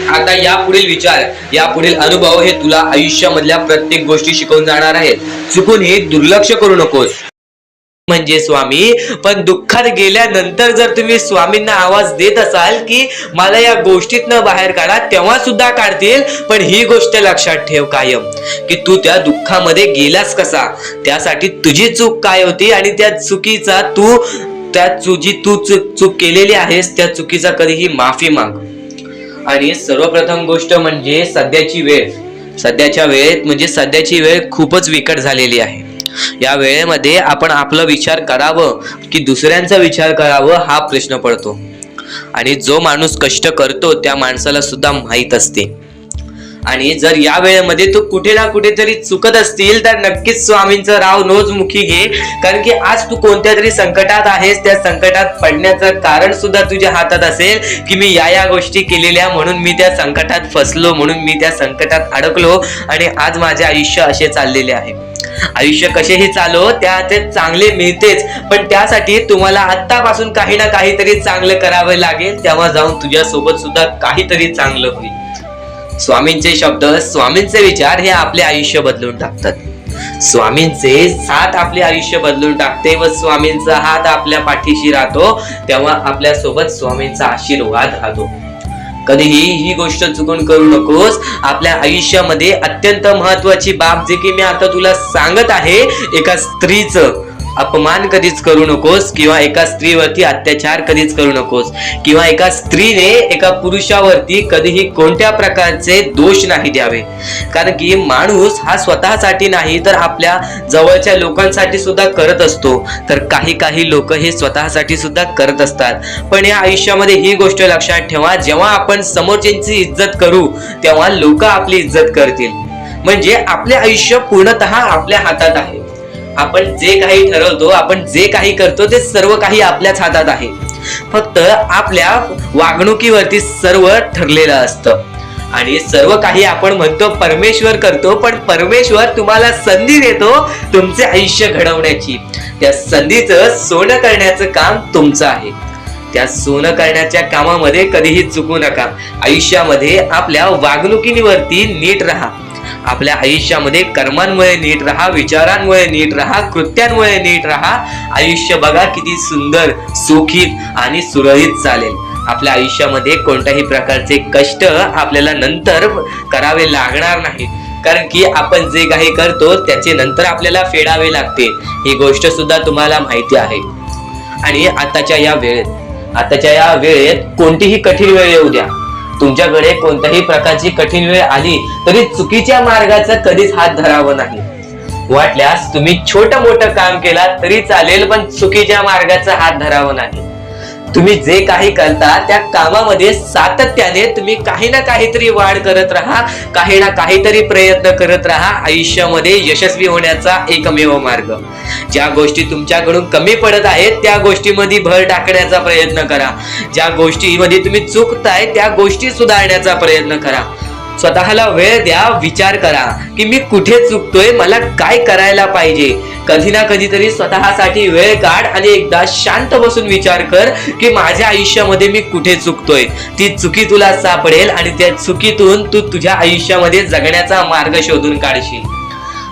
आता यापुढील विचार, यापुढील अनुभव हे तुला आयुष्यामधल्या प्रत्येक गोष्टी शिकवून जाणार आहेत. चुकूनही दुर्लक्ष करू नकोस. म्हणजे स्वामी, पण दुःखात गेल्यानंतर जर तुम्ही स्वामींना आवाज देत असाल की मला या गोष्टीतनं बाहेर काढा, तेव्हा सुद्धा काढतील. पण ही गोष्ट लक्षात ठेव कायम की तू त्या दुःखामध्ये गेलास कसा, त्यासाठी तुझी चूक काय होती आणि त्या चुकीचा चूक केलेली आहेस, त्या चुकीचा कधीही माफी माग. आणि सर्वप्रथम गोष्ट म्हणजे सध्याच्या वेळ खूपच विकट झालेली आहे. या वेळेमध्ये आपण आपला विचार करावं की दुसऱ्यांचा विचार करावं, हा प्रश्न पडतो. आणि जो माणूस कष्ट करतो त्या माणसाला सुद्धा माहित असते. आणि जर या वेळेमध्ये तू कुठे ना कुठेतरी चुकत असतील तर नक्कीच स्वामींचं राव नोजमुखी घे. कारण की आज तू कोणत्या तरी संकटात आहेस. त्या संकटात पडण्याचं कारण सुद्धा तुझ्या हातात असेल की मी या गोष्टी केलेल्या, म्हणून मी त्या संकटात फसलो, म्हणून मी त्या संकटात अडकलो आणि आज माझे आयुष्य असे चाललेले आहे. आयुष्य कसेही चालो त्याचे चांगले मिळतेच, पण त्यासाठी तुम्हाला आत्तापासून काही ना काहीतरी चांगलं करावं लागेल. तेव्हा जाऊन तुझ्या सोबत सुद्धा काहीतरी चांगलं होईल. स्वामींचे शब्द, स्वामींचे विचार हे आपले आयुष्य बदलून टाकतात. स्वामींचे साथ आपले आयुष्य बदलून टाकते व स्वामींचा हात आपल्या पाठीशी राहतो. तेव्हा आपल्या सोबत स्वामींचा आशीर्वाद राहतो. कधीही ही गोष्ट चुकून करू नकोस. आपल्या आयुष्यामध्ये अत्यंत महत्वाची बाब जे की मी आता तुला सांगत आहे, एका स्त्रीचं अपमान कधीच करू नकोस, किंवा एका स्त्रीवरती अत्याचार कधीच करू नकोस, किंवा एका स्त्रीने एका पुरुषावरती कधीही कोणत्या प्रकारचे दोष नाही द्यावे. कारण की माणूस हा स्वतःसाठी नाही तर आपल्या जवळच्या लोकांसाठी सुद्धा करत असतो. तर काही लोक हे स्वतःसाठी सुद्धा करत असतात. पण या आयुष्यामध्ये ही गोष्ट लक्षात ठेवा, जेव्हा आपण समोरच्यांची इज्जत करू तेव्हा लोक आपली इज्जत करतील. म्हणजे आपले आयुष्य पूर्णतः आपल्या हातात आहे. आपण जे काही ठरवतो, आपण जे काही करतो ते सर्व काही आपल्याच हातात आहे. फक्त आपल्या वागणुकीवरती सर्व ठरलेलं असतं. आणि सर्व काही आपण म्हणतो परमेश्वर करतो, पण परमेश्वर तुम्हाला संधी देतो तुमचे आयुष्य घडवण्याची. त्या संधीचं सोनं करण्याचं काम तुमचं आहे. त्या सोनं करण्याच्या कामामध्ये कधीही चुकू नका. आयुष्यामध्ये आपल्या वागणुकीवरती नीट राहा. आपल्या आयुष्यामध्ये कर्मांमुळे नीट राहा, विचारांमुळे नीट राहा, कृत्यांमुळे नीट राहा. आयुष्य बघा किती सुंदर, सुखीत आणि सुरळीत चालेल. आपल्या आयुष्यामध्ये कोणत्याही प्रकारचे कष्ट आपल्याला नंतर करावे लागणार नाही. कारण की आपण जे काही करतो त्याचे नंतर आपल्याला फेडावे लागते. ही गोष्ट सुद्धा तुम्हाला माहिती आहे. आणि आताच्या या वेळेत कोणतीही कठीण वेळ येऊ द्या, तुमच्याकडे कोणत्याही प्रकारची कठीण वेळ आली तरी चुकीच्या मार्गाचा कधीच हात धरावं नाही. वाटल्यास तुम्ही छोटं मोठं काम केला तरी चालेल, पण चुकीच्या मार्गाचा हात धरावं नाही. तुम्ही जे काही करता त्या कामामध्ये सातत्याने तुम्ही काही ना काहीतरी वाढ करत राहा, काही ना काहीतरी प्रयत्न करत राहा. आयुष्यामध्ये यशस्वी होण्याचा एकमेव मार्ग. ज्या गोष्टी तुमच्याकडून कमी पडत आहेत त्या गोष्टीमध्ये भर टाकण्याचा प्रयत्न करा. ज्या गोष्टीमध्ये तुम्ही चुकताय त्या गोष्टी सुधारण्याचा प्रयत्न करा. स्वतःला वेळ द्या, विचार करा की मी कुठे चुकतोय, मला काय करायला पाहिजे. कधी ना कधीतरी स्वतःसाठी वेळ काढ आणि एकदा शांत बसून विचार कर की माझ्या आयुष्यामध्ये मी कुठे चुकतोय. ती चुकी तुला सापडेल आणि त्या चुकीतून तू तुझ्या आयुष्यामध्ये जगण्याचा मार्ग शोधून काढशील.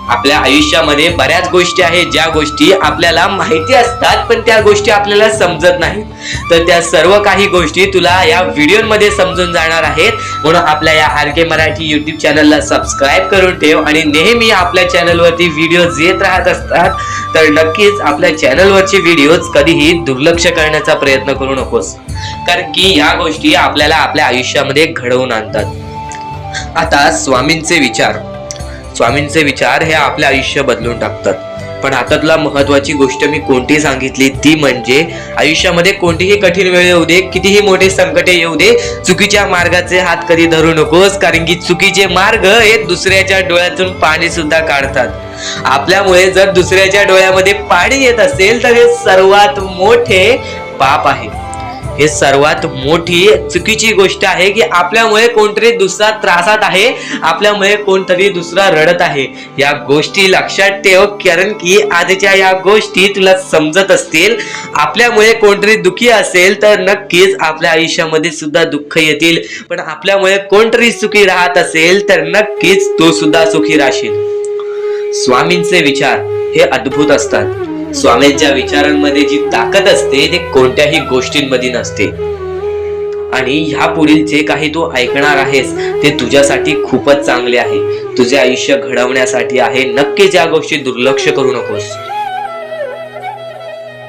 आपल्या आयुष्यामध्ये बऱ्याच गोष्टी आहेत ज्या गोष्टी आपल्याला माहिती असतात पण त्या गोष्टी आपल्याला समजत नाहीत. तर त्या सर्व काही गोष्टी तुला या व्हिडिओमध्ये समजून जाणार आहेत. म्हणून आपल्या या RK मराठी YouTube चॅनलला सबस्क्राईब करून ठेव आणि नेहमी आपल्या चॅनलवरती व्हिडिओज येत राहत असतात. तर नक्कीच आपल्या चॅनलवरचे व्हिडिओज कधीही दुर्लक्ष करण्याचा प्रयत्न करू नकोस, कारण की या गोष्टी आपल्याला आपल्या आयुष्यामध्ये घडवून आणतात. आता स्वामींचे विचार हे आपले आयुष्य बदलून टाकतात. पण आता तुला महत्वाची गोष्ट मी कोणती सांगितली ती म्हणजे आयुष्यामध्ये कोणतीही कठीण वेळ येऊ दे, कितीही मोठे संकटे येऊ दे, चुकीच्या मार्गाचे हात कधी धरू नकोस, कारण की चुकीचे मार्ग हे दुसऱ्याच्या डोळ्यातून पाणी सुद्धा काढतात. आपल्यामुळे जर दुसऱ्याच्या डोळ्यामध्ये पाणी येत असेल तर हे सर्वात मोठे पाप आहे. हे सर्वात मोठी चुकीची गोष्ट आहे की आपल्यामुळे कोणतरी दुसरा त्रासात आहे, आपल्यामुळे कोणतरी दुसरा रडत आहे. या गोष्टी लक्षात ठेव, कारण की आजच्या या गोष्टी तुला समजत असतील. आपल्यामुळे कोणतरी दुखी असेल तर नक्कीच आपल्या आयुष्यामध्ये सुद्धा दुःख येतील, पण आपल्यामुळे कोणतरी सुखी राहत असेल तर नक्कीच तो सुद्धा सुखी राहशील. स्वामींचे विचार हे अद्भुत असतात. स्वामींच्या विचारांमध्ये जी ताकद असते ते कोणत्याही गोष्टींमध्ये नसते. आणि ह्या पुढील जे काही तू ऐकणार आहेस ते तुझ्यासाठी खूपच चांगले आहे, तुझे आयुष्य घडवण्यासाठी आहे. नक्कीच या गोष्टी दुर्लक्ष करू नकोस.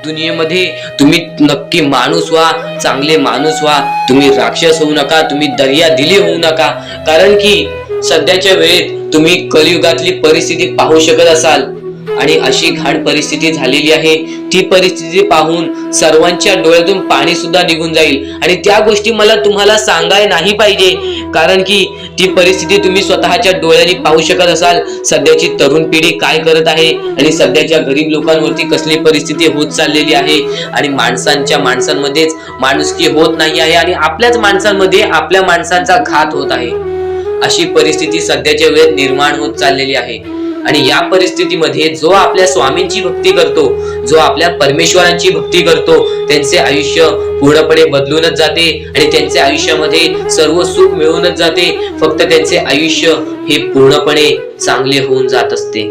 दुनियेमध्ये तुम्ही नक्की माणूस व्हा, चांगले माणूस व्हा. तुम्ही राक्षस होऊ नका, तुम्ही दर्या दिली होऊ नका, कारण की सध्याच्या वेळेत तुम्ही कलियुगातली परिस्थिती पाहू शकत असाल आणि अशी घाण परिस्थिती झालेली आहे. ती परिस्थिती पाहून सर्वांच्या डोळ्यातून पाणी सुद्धा निघून जाईल. आणि त्या गोष्टी मला तुम्हाला सांगाय नाही पाहिजे, कारण की ती परिस्थिती तुम्ही स्वतःच्या डोळ्यांनी पाहू शकत असाल. सध्याची तरुण पिढी काय करत आहे आणि सध्याच्या गरीब लोकांवरती कसली परिस्थिती होत चाललेली आहे. आणि माणसांमध्येच माणुसकी होत नाही आहे आणि आपल्याच माणसांमध्ये आपल्या माणसांचा घात होत आहे. अशी परिस्थिती सध्याच्या वेळेत निर्माण होत चाललेली आहे. आणि या परिस्थितीमध्ये जो आपल्या स्वामींची भक्ती करतो, जो आपल्या परमेश्वरांची भक्ती करतो, त्यांचे आयुष्य पूर्णपणे बदलूनच जाते आणि त्यांच्या आयुष्यामध्ये सर्व सुख मिळूनच जाते. फक्त त्यांचे आयुष्य हे पूर्णपणे चांगले होऊन जात असते.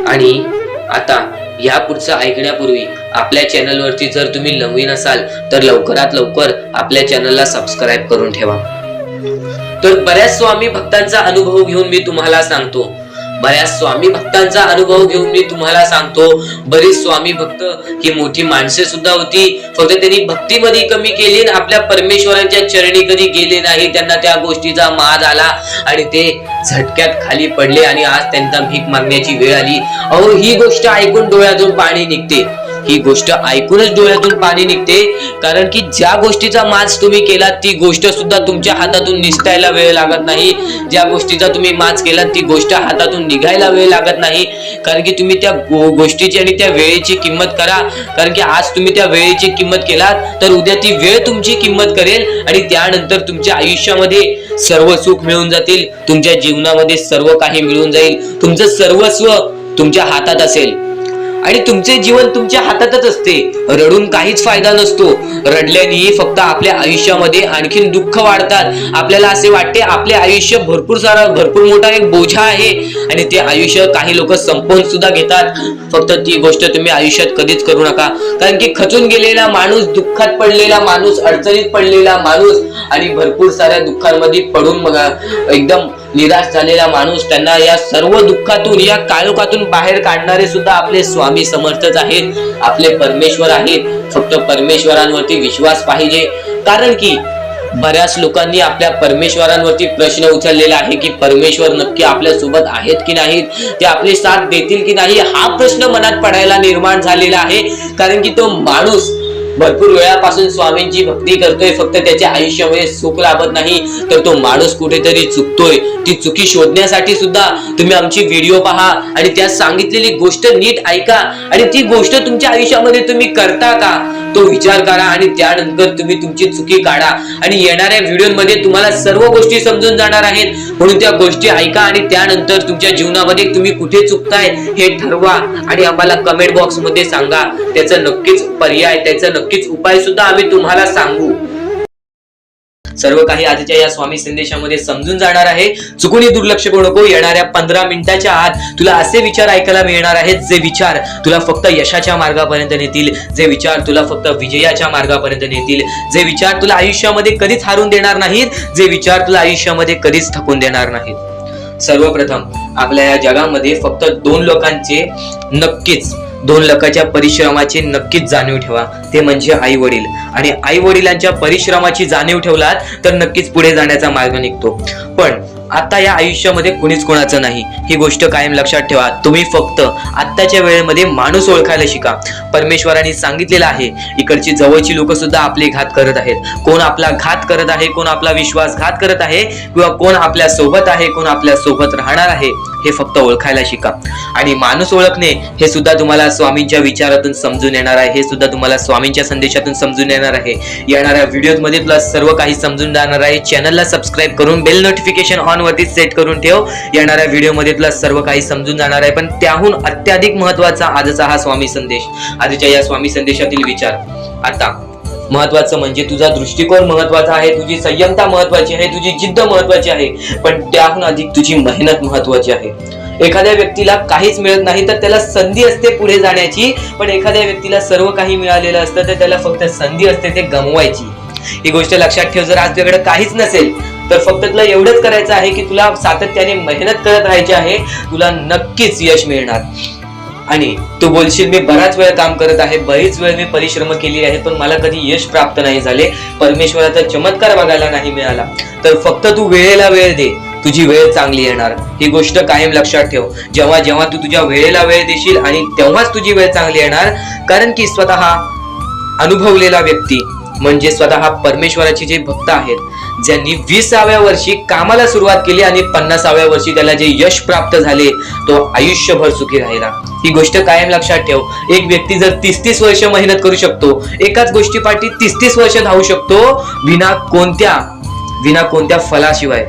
आणि आता या पुढचं ऐकण्यापूर्वी आपल्या चॅनलवरती जर तुम्ही नवीन असाल तर लवकरात लवकर आपल्या चॅनलला सबस्क्राईब करून ठेवा. तर बऱ्याच स्वामी भक्तांचा अनुभव घेऊन मी तुम्हाला सांगतो. बरीच स्वामी भक्त ही मोठी माणसे सुद्धा होती, फक्त त्यांनी भक्तीमध्ये कमी केली आणि आपल्या परमेश्वरांच्या चरणी कधी गेले नाही. त्यांना त्या गोष्टीचा माज आला आणि ते झटक्यात खाली पडले आणि आज त्यांना भीक मागण्याची वेळ आली. अहो, ही गोष्ट ऐकून डोळ्यातून पाणी निघते. ही गोष्ट ऐकूनच डोळ्यातून पाणी निघते, कारण की ज्या गोष्टीचा माज तुम्ही केला ती गोष्ट सुद्धा तुमच्या हातातून निसटायला वेळ लागत नाही. ज्या गोष्टीचा तुम्ही माज केला ती गोष्ट हातातून निघायला वेळ लागत नाही, कारण की तुम्ही त्या गोष्टीची आणि त्या वेळेची किंमत करा. कारण की आज तुम्ही त्या वेळेची किंमत केलात तर उद्या ती वेळ तुमची किंमत करेल आणि त्यानंतर तुमच्या आयुष्यामध्ये सर्व सुख मिळून जातील. तुमच्या जीवनामध्ये सर्व काही मिळून जाईल. तुमचं सर्वस्व तुमच्या हातात असेल आणि तुमचे जीवन तुमच्या हातातच असते. रडून काहीच फायदा नसतो. रडल्याने फक्त आपल्या आयुष्यामध्ये आणखीन दुःख वाढतात. आपल्याला असे वाटते आपले आयुष्य भरपूर मोठा एक बोझा आहे आणि ते आयुष्य काही लोक संपवून सुद्धा घेतात. फक्त ती गोष्ट तुम्ही आयुष्यात कधीच करू नका, कारण की खचून गेलेला माणूस, दुःखात पडलेला माणूस, अडचणीत पडलेला माणूस आणि भरपूर साऱ्या दुःखांमध्ये पडून एकदम निराश झालेला माणूस, त्यांना या सर्व दुःखातून, या काळोखातून बाहेर काढणारे सुद्धा आपले स्वामी समर्थच आहेत, आपले परमेश्वर आहेत. फक्त परमेश्वरांवरती विश्वास पाहिजे, कारण की बऱ्याच लोकांनी आपल्या परमेश्वरांवरती प्रश्न उचललेला आहे की परमेश्वर नक्की आपल्या सोबत आहेत की नाहीत, ते आपली साथ देतील की नाही, हा प्रश्न मनात पडायला निर्माण झालेला आहे. कारण की तो माणूस भरपूर वेळापासून स्वामींची भक्ती करतोय, फक्त त्याच्या आयुष्यामध्ये सुख लाभत नाही, तर तो माणूस कुठेतरी चुकतोय. ती चुकी शोधण्यासाठी सुद्धा तुम्ही आमची व्हिडिओ पहा आणि त्यात सांगितलेली गोष्ट नीट ऐका आणि ती गोष्ट तुमच्या आयुष्यामध्ये तुम्ही करता का तो विचार करा आणि त्यानंतर तुम्ही तुमची चुकी काढा. आणि येणाऱ्या व्हिडिओमध्ये तुम्हाला सर्व गोष्टी समजून जाणार आहेत, म्हणून त्या गोष्टी ऐका आणि त्यानंतर तुमच्या जीवनामध्ये तुम्ही कुठे चुकताय हे ठरवा आणि आम्हाला कमेंट बॉक्स मध्ये सांगा. त्याचं नक्कीच पर्याय, त्याचा नक्कीच उपाय सुद्धा आम्ही तुम्हाला सांगू. सर्व काही आजच्या या स्वामी संदेशामध्ये समजून जाणार आहे. चुकूनही दुर्लक्ष करू नको. येणाऱ्या 15 मिनिटाच्या आत तुला असे विचार ऐकायला मिळणार आहेत, जे विचार तुला फक्त यशाच्या मार्गापर्यंत नेतील, जे विचार तुला फक्त विजयाच्या मार्गापर्यंत नेतील, जे विचार तुला आयुष्यामध्ये कधीच हारून देणार नाहीत, जे विचार तुला आयुष्यामध्ये कधीच थकून देणार नाहीत. सर्वप्रथम आपल्या या जगामध्ये फक्त 2 लोकांचे नक्कीच 2 लोकांच्या परिश्रमाची नक्कीच जाणीव ठेवा, ते म्हणजे आई वडील. आणि आई वडिलांच्या परिश्रमाची जाणीव ठेवलात तर नक्कीच पुढे जाण्याचा मार्ग निघतो. पण आता या आयुष्यामध्ये कुणीच कोणाचं नाही, ही गोष्ट कायम लक्षात ठेवा. तुम्ही फक्त आत्ताच्या वेळेमध्ये माणूस ओळखायला शिका. परमेश्वरांनी सांगितलेलं आहे, इकडची जवळची लोक सुद्धा आपले घात करत आहेत. कोण आपला घात करत आहे, कोण आपला विश्वासघात करत आहे, किंवा कोण आपल्या सोबत आहे, कोण आपल्या सोबत राहणार आहे, हे फक्त ओळखायला शिका. आणि माणूस ओळखणे हे सुद्धा तुम्हाला स्वामींच्या विचारातून समजून येणार आहे, हे सुद्धा तुम्हाला स्वामींच्या संदेशातून समजून येणार आहे. येणाऱ्या व्हिडिओमध्ये तुला सर्व काही समजून जाणार आहे. चॅनलला सबस्क्राईब करून बेल नोटिफिकेशन ऑन वरती सेट करून ठेव. येणाऱ्या व्हिडिओमध्ये तुला सर्व काही समजून जाणार आहे. पण त्याहून अत्याधिक महत्वाचा आजचा हा स्वामी संदेश, आजच्या या स्वामी संदेशातील विचार. आता महत्वाचं म्हणजे तुझा दृष्टिकोन महत्वाचा आहे, तुझी संयमता महत्वाची आहे, तुझी जिद्द महत्वाची आहे, पण त्याहून अधिक तुझी मेहनत महत्वाची आहे. एखाद्या व्यक्तीला काहीच मिळत नाही तर त्याला संधी असते पुढे जाण्याची, पण एखाद्या व्यक्तीला सर्व काही मिळालेलं असतं तर त्याला फक्त संधी असते ते गमवायची. ही गोष्ट लक्षात ठेव. जर आज तुझ्याकडे काहीच नसेल तर फक्त तुला एवढंच करायचं आहे की तुला सातत्याने मेहनत करत राहायची आहे, तुला नक्कीच यश मिळणार. आणि तू बोलशील मी बराच वेळ काम करत आहे, बरीच वेळ मी परिश्रम केली आहे, पण मला कधी यश प्राप्त नाही झाले, परमेश्वराचा चमत्कार बघायला नाही मिळाला. तर फक्त तू वेळेला वेळ दे, तुझी वेळ चांगली येणार. ही गोष्ट कायम लक्षात ठेव. जेव्हा जेव्हा तू तुझ्या वेळेला वेळ देशील आणि तेव्हाच तुझी वेळ चांगली येणार. कारण की स्वतः अनुभवलेला व्यक्ती म्हणजे स्वतः परमेश्वराचे जे भक्त आहेत, ज्यांनी 20व्या वर्षी कामाला सुरुवात केली आणि 50व्या वर्षी त्याला जे यश प्राप्त झाले, तो आयुष्यभर सुखी राहिला. ही गोष्ट कायम लक्षात ठेव. एक व्यक्ती जर 30-30 वर्ष मेहनत करू शकतो, एकाच गोष्टीपाठी 30-30 वर्ष धावू शकतो, विना कोणत्या फलाशिवाय,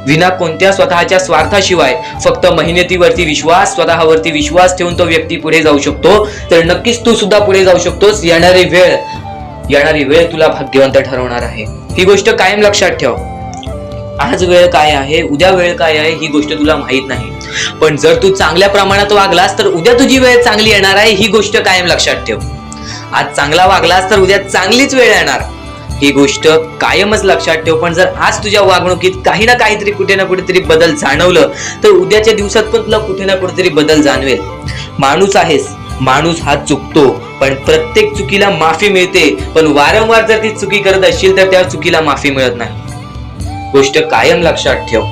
विना कोणत्या स्वतःच्या स्वार्थाशिवाय, फक्त मेहनतीवरती विश्वास, स्वतःवरती विश्वास ठेवून तो व्यक्ती पुढे जाऊ शकतो. तर नक्कीच तू सुद्धा पुढे जाऊ शकतोस. येणारी वेळ तुला भाग्यवंत ठरवणार आहे. ही गोष्ट कायम लक्षात ठेव. आज वेळ काय आहे, उद्या वेळ काय आहे, ही गोष्ट तुला माहित नाही. पण जर तू चांगल्या प्रमाणात वागलास तर उद्या तुझी वेळ चांगली येणार आहे. ही गोष्ट कायम लक्षात ठेव. आज चांगला वागलास तर उद्या चांगलीच वेळ येणार. ही गोष्ट कायमच लक्षात ठेव. पण जर आज तुझ्या वागणुकीत काही ना काहीतरी, कुठे ना कुठेतरी बदल जाणवलं तर उद्याच्या दिवसात पण तुला कुठे ना कुठेतरी बदल जाणवेल. माणूस आहेस, माणूस हा चुकतो, पण प्रत्येक चुकीला माफी मिळते. पण वारंवार जर ती चुकी करत असशील तर त्या चुकीला माफी मिळत नाही. गोष्ट कायम लक्षात ठेव.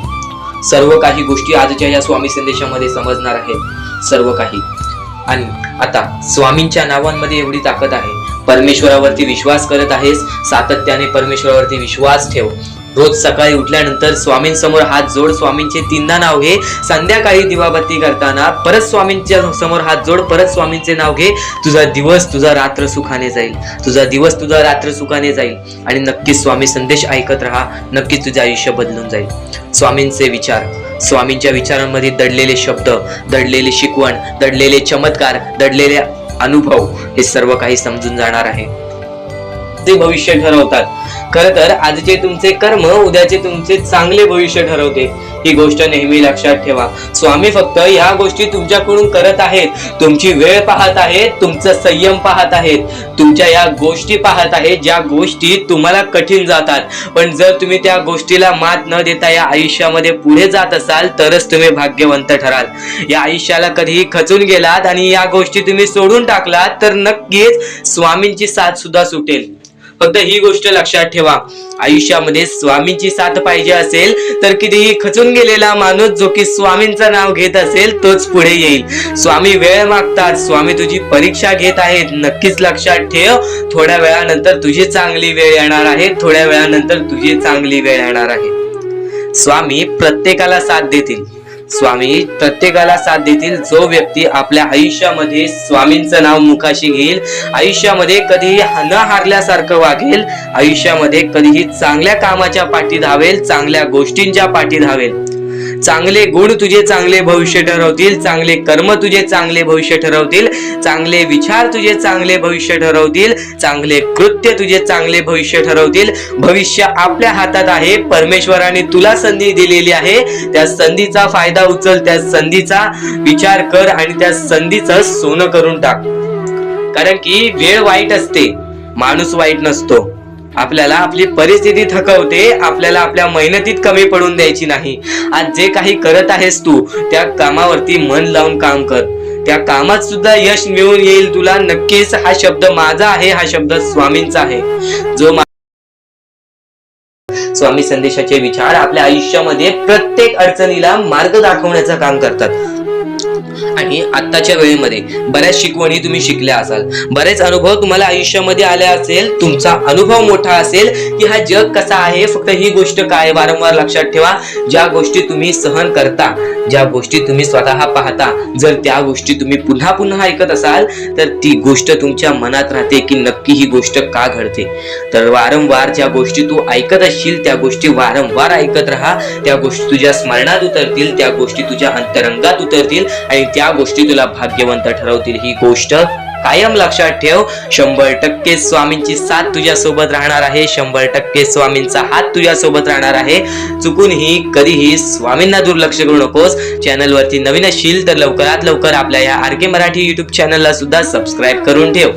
सर्व काही गोष्टी आजच्या या स्वामी संदेशामध्ये समजणार आहेत, सर्व काही. आणि आता स्वामींच्या नावांमध्ये एवढी ताकद आहे. परमेश्वरावरती विश्वास करत आहेस, सातत्याने परमेश्वरावरती विश्वास ठेव. रोज सकाळी उठल्यानंतर स्वामींसमोर हात जोड, स्वामींचे 3दा नाव घे. संध्याकाळी दिवाबत्ती करताना परत स्वामींच्या समोर हात जोड, परत स्वामींचे नाव घे. तुझा दिवस, तुझा रात्र सुखाने जाईल. तुझा दिवस, तुझा रात्र सुखाने जाईल. आणि नक्कीच स्वामी संदेश ऐकत राहा. नक्कीच तुझे आयुष्य बदलून जाईल. स्वामींचे विचार, स्वामींच्या विचारांमध्ये दडलेले शब्द, दडलेले शिकवण, दडलेले चमत्कार, दडलेले अनुभव, हे सर्व काही समजून जाणार आहे. ते भविष्य ठरवतात. खरं तर आजचे तुमचे कर्म उद्याचे तुमचे चांगले भविष्य ठरवते. ही गोष्ट नेहमी लक्षात ठेवा. स्वामी फक्त या गोष्टी तुमच्याकडून करत आहेत. तुमची वेळ पाहत आहेत, तुमचा संयम पाहत आहेत, तुमच्या या गोष्टी पाहत आहेत, ज्या गोष्टी तुम्हाला कठीण जातात. पण जर तुम्ही त्या गोष्टीला मात न देता या आयुष्यामध्ये पुढे जात असाल तरच तुम्ही भाग्यवंत ठराल. या आयुष्याला कधीही खचून गेलात आणि या गोष्टी तुम्ही सोडून टाकलात तर नक्कीच स्वामींची साथ सुद्धा सुटेल. फक्त ही गोष्ट लक्षात ठेवा, आयुष्यामध्ये स्वामींची साथ पाहिजे असेल तर कितीही खचून गेलेला माणूस जो की स्वामींचं नाव घेत असेल तोच पुढे येईल. स्वामी वेळ मागतात, स्वामी तुझी परीक्षा घेत आहेत. नक्कीच लक्षात ठेव, थोड्या वेळानंतर तुझी चांगली वेळ येणार आहे, थोड्या वेळानंतर तुझी चांगली वेळ येणार आहे. स्वामी प्रत्येकाला साथ देतील, स्वामी प्रत्येकाला साथ देतील. जो व्यक्ती आपल्या आयुष्यामध्ये स्वामींचं नाव मुखाशी घेईल, आयुष्यामध्ये कधीही न हारल्यासारखं वागेल, आयुष्यामध्ये कधीही चांगल्या कामाच्या पाठी धावेल, चांगल्या गोष्टींच्या पाठी धावेल. चांगले गुण तुझे चांगले भविष्य ठरवतील, चांगले कर्म तुझे चांगले भविष्य ठरवतील, चांगले विचार तुझे चांगले भविष्य ठरवतील, चांगले कृत्य तुझे चांगले भविष्य ठरवतील. भविष्य आपल्या हातात आहे, परमेश्वराने तुला संधी दिलेली आहे. त्या संधीचा फायदा उचल, त्या संधीचा विचार कर आणि त्या संधीचं सोनं करून टाक. कारण की वेळ वाईट असते, माणूस वाईट नसतो. आपल्याला आपली परिस्थिती थकवते, आपल्याला आपल्या मेहनतीत कमी पडून द्यायची नाही. आज जे काही करत आहेस तू, त्या कामावरती मन लावून काम कर, त्या कामात सुद्धा यश मिळून येईल तुला. नक्कीच हा शब्द माझा आहे, हा शब्द स्वामींचा आहे. जो स्वामी संदेशाचे विचार आपल्या आयुष्यामध्ये प्रत्येक अडचणीला मार्ग दाखवण्याचं काम करतात. आणि आत्ताच्या वेळेमध्ये बऱ्याच शिकवणी तुम्ही शिकल्या असाल, बरेच अनुभव तुम्हाला आयुष्यामध्ये आले असेल. तुमचा अनुभव मोठा असेल की हा जग कसा आहे. फक्त ही गोष्ट काय वारंवार लक्षात ठेवा, ज्या गोष्टी तुम्ही सहन करता, ज्या गोष्टी तुम्ही स्वतः पाहता, जर त्या गोष्टी तुम्ही पुन्हा पुन्हा ऐकत असाल तर ती गोष्ट तुमच्या मनात राहते की नक्की ही गोष्ट का घडते. तर वारंवार ज्या गोष्टी तू ऐकत असशील त्या गोष्टी वारंवार ऐकत राहा. त्या गोष्टी तुझ्या स्मरणात उतरतील, त्या गोष्टी तुझ्या अंतरंगात उतरतील आणि त्या गोष्टी तुला भाग्यवंत ठरवतील. ही गोष्ट कायम लक्षात ठेव. 100% स्वामींची साथ तुझ्या सोबत राहणार आहे, 100% स्वामींचा हात तुझ्या सोबत राहणार आहे. चुकूनही कधीही स्वामींना दुर्लक्ष करू नकोस. चॅनल वरती नवीन असशील तर लवकरात लवकर आपल्या या आर के मराठी युट्यूब चॅनलला सुद्धा सबस्क्राईब करून ठेव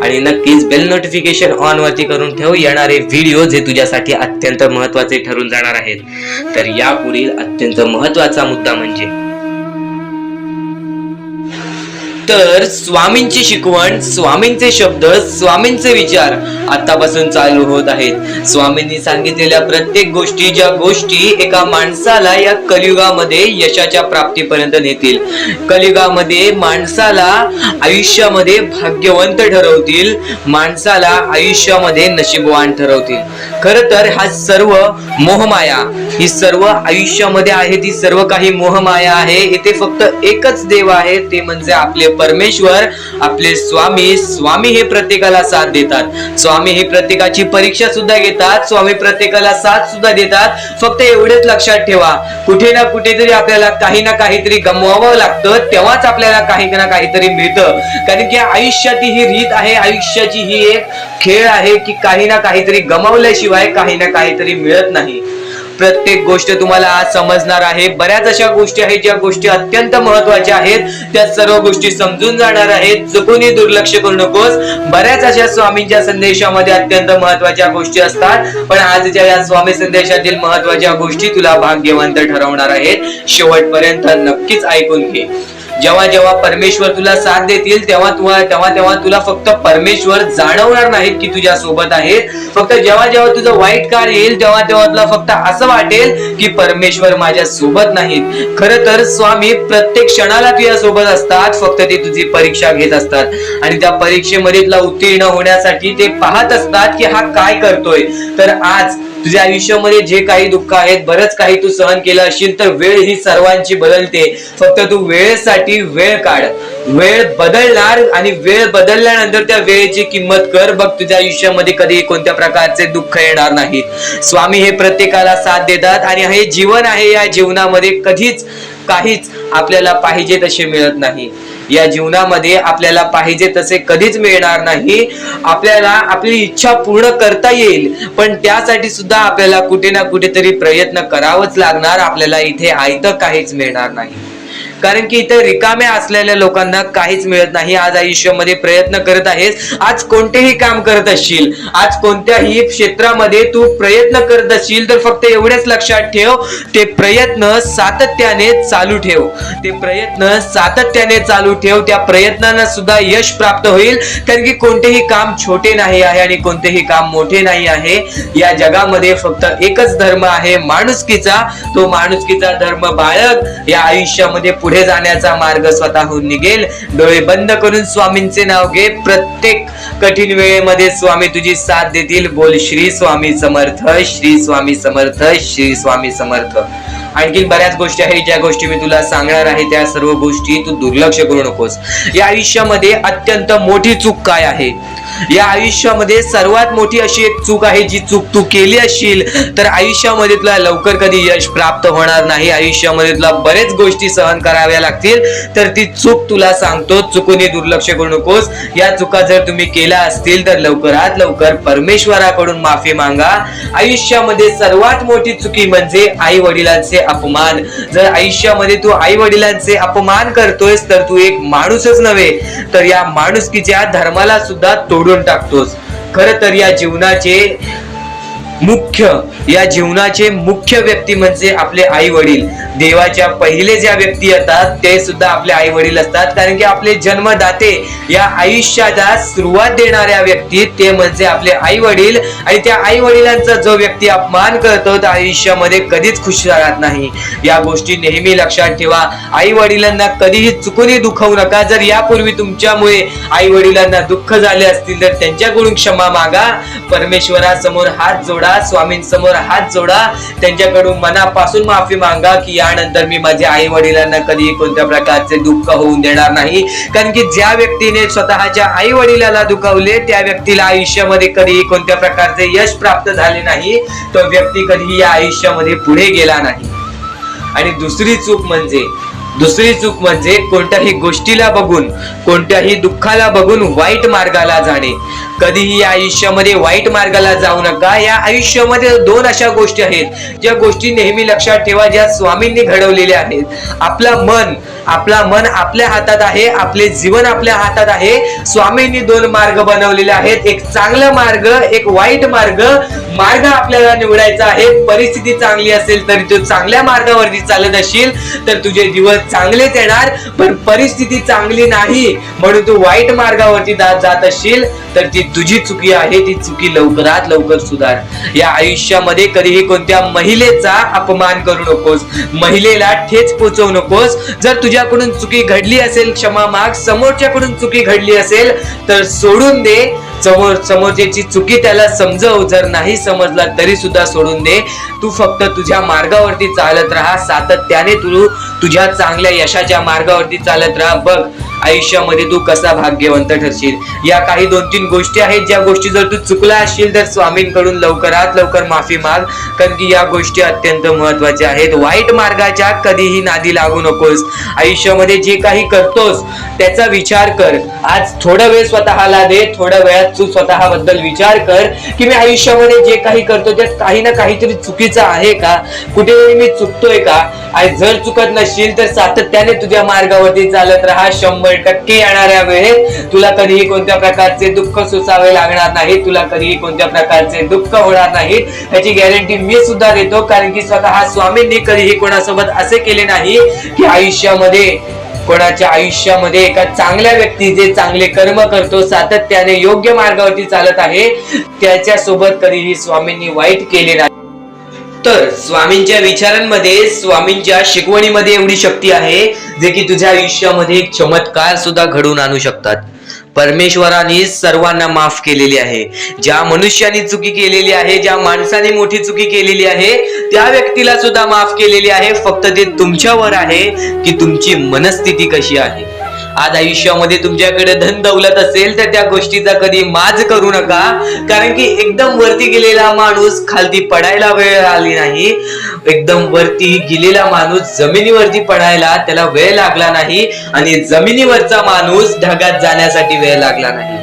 आणि नक्कीच बेल नोटिफिकेशन ऑन वरती करून ठेव. येणारे व्हिडिओ जे तुझ्यासाठी अत्यंत महत्त्वाचे ठरून जाणार आहेत. तर यापुढील अत्यंत महत्त्वाचा मुद्दा म्हणजे तर स्वामींची शिकवण, स्वामींचे शब्द, स्वामींचे विचार आतापासून चालू होत आहेत. स्वामींनी सांगितलेल्या प्रत्येक गोष्टी, ज्या गोष्टी एका माणसाला या कलियुगामध्ये यशाच्या प्राप्तीपर्यंत नेतील, कलियुगामध्ये माणसाला आयुष्यामध्ये भाग्यवंत ठरवतील, माणसाला आयुष्यामध्ये नशीबवान ठरवतील. खर तर हा सर्व मोहमाया, ही सर्व आयुष्यामध्ये आहे ती सर्व काही मोहमाया आहे. इथे फक्त एकच देव आहे, ते म्हणजे आपले परमेश्वर, आपले स्वामी. स्वामी हे प्रत्येकाला साथ देतात, स्वामी हे प्रत्येकाची परीक्षा सुद्धा घेतात, स्वामी प्रत्येकाला साथ सुद्धा देतात. फक्त एवढेच लक्षात ठेवा, कुठे ना कुठेतरी आपल्याला काही ना काहीतरी गमवावं लागतं, तेव्हाच आपल्याला काही ना काहीतरी मिळतं. कारण की आयुष्याची ही रीत आहे, आयुष्याची ही एक खेळ आहे की काही ना काहीतरी गमावल्याशिवाय काही ना काहीतरी मिळत नाही. प्रत्येक गोष्ट तुम्हाला आज समजणार आहे. बऱ्याच अशा गोष्टी आहेत ज्या गोष्टी अत्यंत महत्वाच्या आहेत, त्या सर्व गोष्टी समजून जाणार आहेत. चुकूनही दुर्लक्ष करू नकोस. बऱ्याच अशा स्वामींच्या संदेशामध्ये अत्यंत महत्वाच्या गोष्टी असतात, पण आजच्या या स्वामी संदेशातील महत्वाच्या गोष्टी तुला भाग्यवंत ठरवणार आहेत. शेवटपर्यंत नक्कीच ऐकून घे. जेव्हा जेव्हा परमेश्वर तुला साथ देतील तेव्हा तुला फक्त परमेश्वर जाणवणार नाहीत की तुझ्या सोबत आहेत. फक्त जेव्हा जेव्हा तुझं वाईट काळ येईल तेव्हा तुला फक्त असं वाटेल की परमेश्वर माझ्या सोबत नाहीत. खरं तर स्वामी प्रत्येक क्षणाला तुझ्या सोबत असतात, फक्त ते तुझी परीक्षा घेत असतात आणि त्या परीक्षेमध्ये तुला उत्तीर्ण होण्यासाठी ते पाहत असतात की हा काय करतोय. तर आज तुझ्या आयुष्यामध्ये जे काही दुःख आहेत, बरंच काही तू सहन केलं असशील, तर वेळ ही सर्वांची बदलते. फक्त तू वेळेसाठी वेळ काढ. वेळ बदलणार आणि वेळ बदलल्यानंतर त्या वेळेची किंमत कर. बघ तुझ्या आयुष्यामध्ये कधी कोणत्या प्रकारचे दुःख येणार नाहीत. स्वामी हे प्रत्येकाला साथ देतात आणि हे जीवन आहे, या जीवनामध्ये कधीच काहीच आपल्याला पाहिजे तसे मिळत नाही. या जीवनामध्ये आपल्याला पाहिजे तसे कधीच मिळणार नाही. आपल्याला आपली इच्छा पूर्ण करता येईल, पण त्यासाठी सुद्धा आपल्याला कुठे ना कुठेतरी प्रयत्न करावंच लागणार. आपल्याला इथे आयतं काहीच मिळणार नाही. कारण की इथं रिकाम्या असलेल्या लोकांना काहीच मिळत नाही. आज आयुष्यामध्ये प्रयत्न करत आहेस, आज कोणतेही काम करत असशील, आज कोणत्याही क्षेत्रामध्ये तू प्रयत्न करत असशील, तर फक्त एवढेच लक्षात ठेव, ते प्रयत्न सातत्याने चालू ठेव. ते प्रयत्न सातत्याने चालू ठेव. त्या प्रयत्नांना सुद्धा यश प्राप्त होईल. कारण की कोणतेही काम छोटे नाही आहे आणि कोणतेही काम मोठे नाही आहे. या जगामध्ये फक्त एकच धर्म आहे, माणुसकीचा. तो माणुसकीचा धर्म बाळग. या आयुष्यामध्ये पुढे जाण्याचा मार्ग स्वतःहून निघेल. डोळे बंद करून स्वामींचे नाव घे. प्रत्येक कठीण वेळेमध्ये स्वामी तुझी साथ देतील. बोल श्री स्वामी समर्थ, श्री स्वामी समर्थ, श्री स्वामी समर्थ. आणखी बऱ्याच गोष्टी आहेत ज्या गोष्टी मी तुला सांगणार आहे. त्या सर्व गोष्टी तू दुर्लक्ष करू नकोस. या आयुष्यामध्ये अत्यंत मोठी चूक काय आहे? या आयुष्यामध्ये सर्वात मोठी अशी एक चूक आहे, जी चूक तू केली असशील तर आयुष्यामध्ये तुला लवकर कधी यश प्राप्त होणार नाही. आयुष्यामध्ये तुला बरेच गोष्टी सहन कराव्या लागतील. तर ती चूक तुला सांगतो, चुकून दुर्लक्ष करू नकोस. या चुका जर तुम्ही केल्या असतील तर लवकरात लवकर परमेश्वराकडून माफी मागा. आयुष्यामध्ये सर्वात मोठी चुकी म्हणजे आई वडिलांचे अपमान. जर आयुष्यामध्ये तू आई वडिलांचे अपमान करतोयस तर तू एक माणूसच नव्हे तर या माणुसकीच्या धर्माला सुद्धा तोडून टाकतोस. खरं तर या जीवनाचे मुख्य व्यक्ती म्हणजे आपले आई वडील. देवाच्या पहिले ज्या व्यक्ती येतात ते सुद्धा आपले आई वडील असतात. कारण की आपले जन्मदाते, या आयुष्याला सुरुवात देणाऱ्या व्यक्ती ते म्हणजे आपले आई वडील. आणि त्या आई वडिलांचा जो व्यक्ती अपमान करतो त्या आयुष्यामध्ये कधीच खुश राहत नाही. या गोष्टी नेहमी लक्षात ठेवा. आई वडिलांना कधीही चुकूनही दुखवू नका. जर यापूर्वी तुमच्यामुळे आई वडिलांना दुःख झाले असतील तर त्यांच्याकडून क्षमा मागा. परमेश्वरासमोर हात जोडा, स्वामींसमोर हात जोडा, त्यांच्याकडून मनापासून माफी मागा की यानंतर मी माझ्या आई वडिलांना कधी कोणत्या प्रकारचे दुःख होऊन देणार नाही. कारण की ज्या व्यक्तीने स्वतःच्या आई वडिलाला दुखावले त्या व्यक्तीला आयुष्यामध्ये कधीही कोणत्या प्रकारचे यश प्राप्त झाले नाही. तो व्यक्ती कधीही या आयुष्यामध्ये पुढे गेला नाही. आणि दुसरी चूक म्हणजे कोणत्याही गोष्टीला बघून, कोणत्याही दुःखाला बघून वाईट मार्गाला जाणे. कधीही या आयुष्यामध्ये वाईट मार्गाला जाऊ नका. या आयुष्यामध्ये दोन अशा गोष्टी आहेत ज्या गोष्टी नेहमी लक्षात ठेवा, ज्या स्वामींनी घडवलेल्या आहेत. आपला मन आपल्या हातात आहे, आपले जीवन आपल्या हातात आहे. स्वामींनी दोन मार्ग बनवलेले आहेत, एक चांगला मार्ग, एक वाईट मार्ग. मार्ग आपल्याला निवडायचा आहे. परिस्थिती चांगली असेल तरी तू चांगल्या मार्गावरती चालत असशील तर तुझे दिवस चांगलेच येणार. पण परिस्थिती चांगली नाही म्हणून तू वाईट मार्गावरती जात असशील तर ती तुझी चुकी आहे. ती चुकी लवकरात लवकर सुधार. या आयुष्यामध्ये कधीही कोणत्या महिलेचा अपमान करू नकोस, महिलेला ठेच पोचवू नकोस. जर तुझ्याकडून चुकी घडली असेल क्षमा माग. समोरच्याकडून चुकी घडली असेल तर सोडून दे. समोरच्याची चुकी त्याला समजव. जर नाही समजला तरी सुद्धा सोडून दे. तू फक्त तुझ्या मार्गावरती चालत राहा. सातत्याने तू तुझ्या चांगल्या यशाच्या मार्गावरती चालत राहा. बघ आयुष्यामध्ये तू कसा भाग्यवंत ठरशील. या काही 2-3 गोष्टी आहेत ज्या गोष्टी जर तू चुकला असशील तर स्वामींकडून लवकरात लवकर माफी माग. कारण की या गोष्टी अत्यंत महत्वाच्या आहेत. वाईट मार्गाच्या कधीही नादी लागू नकोस. आयुष्यामध्ये जे काही करतोस त्याचा विचार कर. आज थोडा वेळ स्वतःला दे. थोड्या वेळात तू स्वतःबद्दल विचार कर की मी आयुष्यामध्ये जे काही करतो त्यात काही ना काहीतरी चुकीचं आहे का, कुठेतरी मी चुकतोय का. आणि जर चुकत नसशील तर सातत्याने तुझ्या मार्गावरती चालत राहा. 100% येणाऱ्या वेळेत तुला कधीही कोणत्या प्रकारचे दुःख सोसावे लागणार नाही. तुला कधीही कोणत्या प्रकारचे दुःख होणार नाही याची गॅरंटी मी सुद्धा देतो. कारण की स्वतः स्वामींनी कधीही कोणासोबत असे केले नाही की कोणाच्या आयुष्यामध्ये एका चांगल्या व्यक्ती जे चांगले कर्म करतो, सातत्याने योग्य मार्गावरती चालत आहे, त्याच्यासोबत कधीही स्वामींनी वाईट केले नाही. तर स्वामींच्या विचारांमध्ये, स्वामींच्या शिकवणीमध्ये एवढी शक्ती आहे जे की तुझ्या आयुष्यामध्ये एक चमत्कार सुद्धा घडवून आणू शकतात. परमेश्वराने सर्वांना माफ केलेली आहे. ज्या मनुष्याने चुकी केलेली आहे, ज्या माणसाने मोठी चुकी केलेली आहे त्या व्यक्तीला सुद्धा माफ केलेली आहे. फक्त ते तुमच्यावर आहे की तुमची मनस्थिती कशी आहे. आज आयुष्यामध्ये तुमच्याकडे धन दौलत असेल तर त्या गोष्टीचा कधी माज करू नका. कारण की एकदम वरती गेलेला माणूस खालती पडायला वेळ आली नाही. एकदम वरती गेलेला माणूस जमिनीवरती पडायला त्याला वेळ लागला नाही. आणि जमिनीवरचा माणूस ढगात जाण्यासाठी वेळ लागला नाही.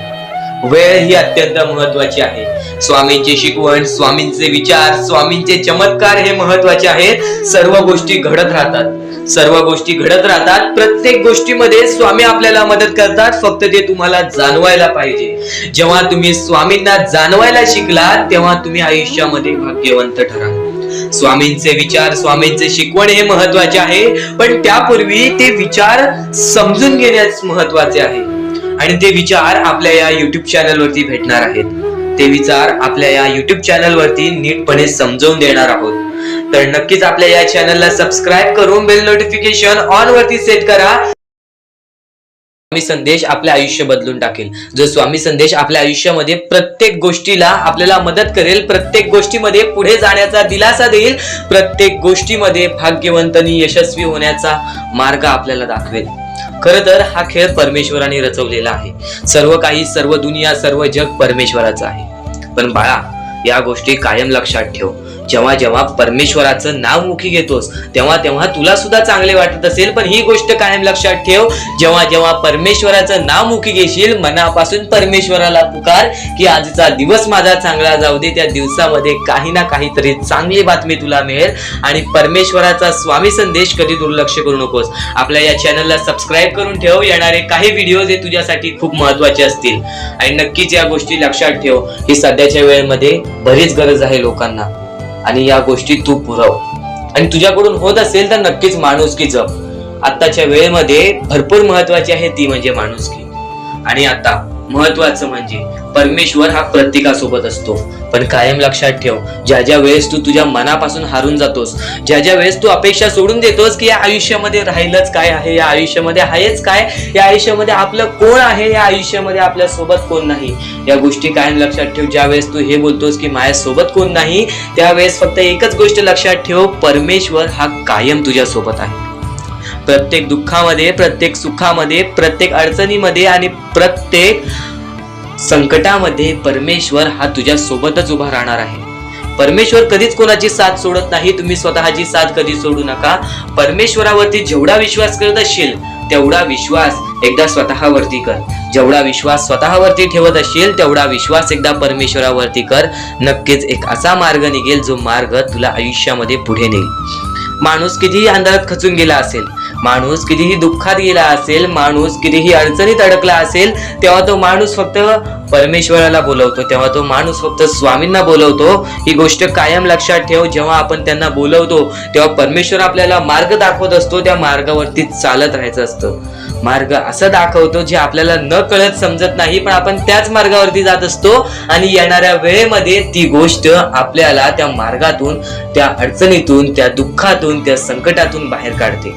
वेळ ही अत्यंत महत्वाची आहे. स्वामींची शिकवण, स्वामींचे विचार, स्वामींचे चमत्कार हे महत्वाचे आहेत. सर्व गोष्टी घडत राहतात. सर्व गोष्टी घडत राहतात, प्रत्येक गोष्टीमध्ये स्वामी आपल्याला मदत करतात, फक्त ते तुम्हाला जाणवायला पाहिजे. जेव्हा तुम्ही स्वामींना जाणवायला शिकलात तेव्हा तुम्ही आयुष्यामध्ये भाग्यवंत ठराल. स्वामींचे विचार, स्वामींचे शिकवण हे महत्वाचे आहे, पण त्यापूर्वी ते विचार समजून घेण्यास महत्वाचे आहे. आणि ते विचार आपल्या या युट्यूब चॅनल वरती भेटणार आहेत. ते विचार आपल्या या युट्यूब चॅनल वरती नीटपणे समजावून देणार आहोत. तर नक्कीच आपल्या या चॅनलला सबस्क्राईब करून बेल नोटिफिकेशन ऑन वरती सेट करा. स्वामी संदेश आपले आयुष्य बदलून टाकेल. जो स्वामी संदेश आपल्या आयुष्यामध्ये प्रत्येक गोष्टीला आपल्याला मदत करेल, प्रत्येक गोष्टीमध्ये पुढे जाण्याचा दिलासा देईल, प्रत्येक गोष्टीमध्ये भाग्यवंतांनी यशस्वी होण्याचा मार्ग आपल्याला दाखवेल. खरं तर हा खेळ परमेश्वराने रचवलेला आहे. सर्व काही, सर्व दुनिया, सर्व जग परमेश्वराचं आहे. पण बाळा, या गोष्टी कायम लक्षात ठेव. जेव्हा जेव्हा परमेश्वराचं नाव मुखी घेतोस तेव्हा तेव्हा तुला सुद्धा चांगले वाटत असेल, पण ही गोष्ट कायम लक्षात ठेव, जेव्हा जेव्हा परमेश्वराचं नाव मुखी घेशील, मनापासून परमेश्वराला पुकार की आजचा दिवस माझा चांगला जाऊ दे. त्या दिवसामध्ये काही ना काहीतरी चांगली बातमी तुला मिळेल. आणि परमेश्वराचा स्वामी संदेश कधी दुर्लक्ष करू नकोस. आपल्या या चॅनलला सबस्क्राईब करून ठेव. येणारे काही व्हिडिओज हे तुझ्यासाठी खूप महत्वाचे असतील. आणि नक्कीच या गोष्टी लक्षात ठेव, ही सध्याच्या वेळेमध्ये बरीच गरज आहे लोकांना, आणि या गोष्टी तू पुरव. आणि तुझ्याकडून होत असेल तर नक्कीच माणुसकी जप. आताच्या वेळेमध्ये भरपूर महत्वाची आहे ती म्हणजे माणुसकी. आणि आता महत्वाचं म्हणजे परमेश्वर हा प्रत्येकासोबत असतो. पण कायम लक्षात ठेव, ज्या ज्या वेळेस तू तुझ्या मनापासून हारून जातोस, ज्या ज्या वेळेस तू अपेक्षा सोडून देतोस की या आयुष्यामध्ये राहिलंच काय आहे, या आयुष्यामध्ये आहेच काय, या आयुष्यामध्ये आपलं कोण आहे, या आयुष्यामध्ये आपल्या सोबत कोण नाही, या गोष्टी कायम लक्षात ठेव. ज्या वेळेस तू हे बोलतोस की माझ्या सोबत कोण नाही, त्यावेळेस फक्त एकच गोष्ट लक्षात ठेव, परमेश्वर हा कायम तुझ्या सोबत आहे. प्रत्येक दुःखामध्ये, प्रत्येक सुखामध्ये, प्रत्येक अडचणीमध्ये आणि प्रत्येक संकटामध्ये परमेश्वर हा तुझ्या सोबतच उभा राहणार आहे. परमेश्वर कधीच कोणाची साथ सोडत नाही. तुम्ही स्वतःची साथ कधी सोडू नका. परमेश्वरावरती जेवढा विश्वास करत असशील तेवढा विश्वास एकदा स्वतःवरती कर. जेवढा विश्वास स्वतःवरती ठेवत असशील तेवढा विश्वास एकदा परमेश्वरावरती कर. नक्कीच एक असा मार्ग निघेल जो मार्ग तुला आयुष्यामध्ये पुढे नेईल. माणूस कितीही अंधारात खचून गेला असेल, माणूस कितीही दुःखात गेला असेल, माणूस कितीही अडचणीत अडकला असेल, तेव्हा तो माणूस फक्त परमेश्वराला बोलवतो, तेव्हा तो माणूस फक्त स्वामींना बोलवतो. ही गोष्ट कायम लक्षात ठेव. जेव्हा आपण त्यांना बोलवतो तेव्हा परमेश्वर आपल्याला मार्ग दाखवत असतो. त्या मार्गावरती चालत राहायचं असतं. मार्ग असं दाखवतो जे आपल्याला न कळत समजत नाही, पण आपण त्याच मार्गावरती जात असतो. आणि येणाऱ्या वेळेमध्ये ती गोष्ट आपल्याला त्या मार्गातून, त्या अडचणीतून, त्या दुःखातून, त्या संकटातून बाहेर काढते.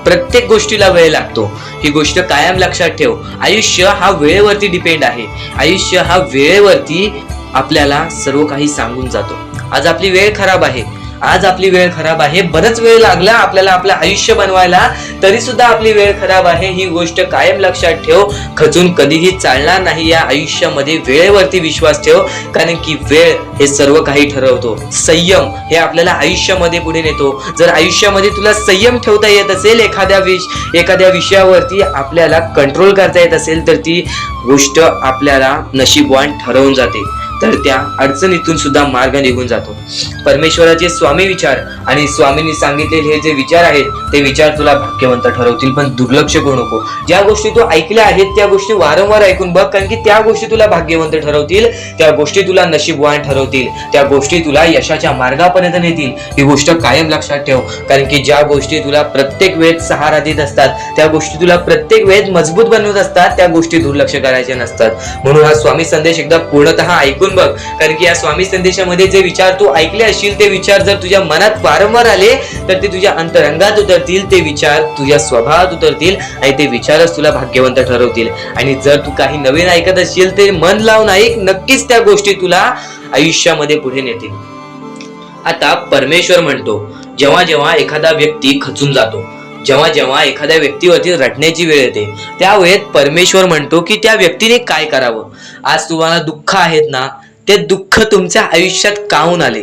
प्रत्येक गोष्टीला वेळ लागतो. ही गोष्ट कायम लक्षात ठेव. आयुष्य हा वेळेवरती डिपेंड आहे. आयुष्य हा वेळेवरती आपल्याला सर्व काही सांगून जातो. आज आपली वेळ खराब आहे, आज आपली वेळ खराब आहे, बरंच वेळ लागला आपल्याला आपलं आयुष्य बनवायला, तरी सुद्धा आपली वेळ खराब आहे. ही गोष्ट कायम लक्षात ठेव. खचून कधीही चालणार नाही. या आयुष्यामध्ये वेळेवरती विश्वास ठेव, कारण की वेळ हे सर्व काही ठरवतो. संयम हे आपल्याला आयुष्यामध्ये पुढे नेतो. जर आयुष्यामध्ये तुला संयम ठेवता येत असेल, एखाद्या विषयावरती आपल्याला कंट्रोल करता येत असेल, तर ती गोष्ट आपल्याला नशीबवान ठरवून जाते. तर त्या अडचणीतून सुद्धा मार्ग निघून जातो. परमेश्वराचे स्वामी विचार आणि स्वामींनी सांगितलेले हे जे विचार आहेत ते विचार तुला भाग्यवंत ठरवतील. पण दुर्लक्ष करू नको. ज्या गोष्टी तू ऐकल्या आहेत त्या गोष्टी वारंवार ऐकून बघ, कारण की त्या गोष्टी तुला भाग्यवंत ठरवतील, त्या गोष्टी तुला नशीबवान ठरवतील, त्या गोष्टी तुला यशाच्या मार्गापर्यंत नेतील. ही गोष्ट कायम लक्षात ठेव, कारण की ज्या गोष्टी तुला प्रत्येक वेळेस सहारा देत असतात, त्या गोष्टी तुला प्रत्येक वेळेस मजबूत बनवत असतात, त्या गोष्टी दुर्लक्ष करायच्या नसतात. म्हणून हा स्वामी संदेश एकदा पूर्णतः ऐकून बघ, कारण की या स्वामी संदेशामध्ये जे विचार तू ऐकले असशील ते विचार जर तुझ्या मनात वारंवार आले तर ते तुझ्या अंतरंगात उतरतील, ते विचार तुझ्या स्वभावात उतरतील आणि ते विचारच तुला भाग्यवंत ठरवतील. आणि जर तू काही नवीन ऐकत असशील ते मन लावून ऐक, नक्कीच त्या गोष्टी तुला आयुष्यामध्ये पुढे नेतील. आता परमेश्वर म्हणतो, जेव्हा जेव्हा एखादा व्यक्ती खचून जातो, जेव्हा जेव्हा एखाद्या व्यक्तीवरती रडण्याची वेळ येते, त्या वेळेत परमेश्वर म्हणतो की त्या व्यक्तीने काय करावं. आज तुम्हाला दुःख आहेत ना, ते दुःख तुमच्या आयुष्यात का होऊन आले,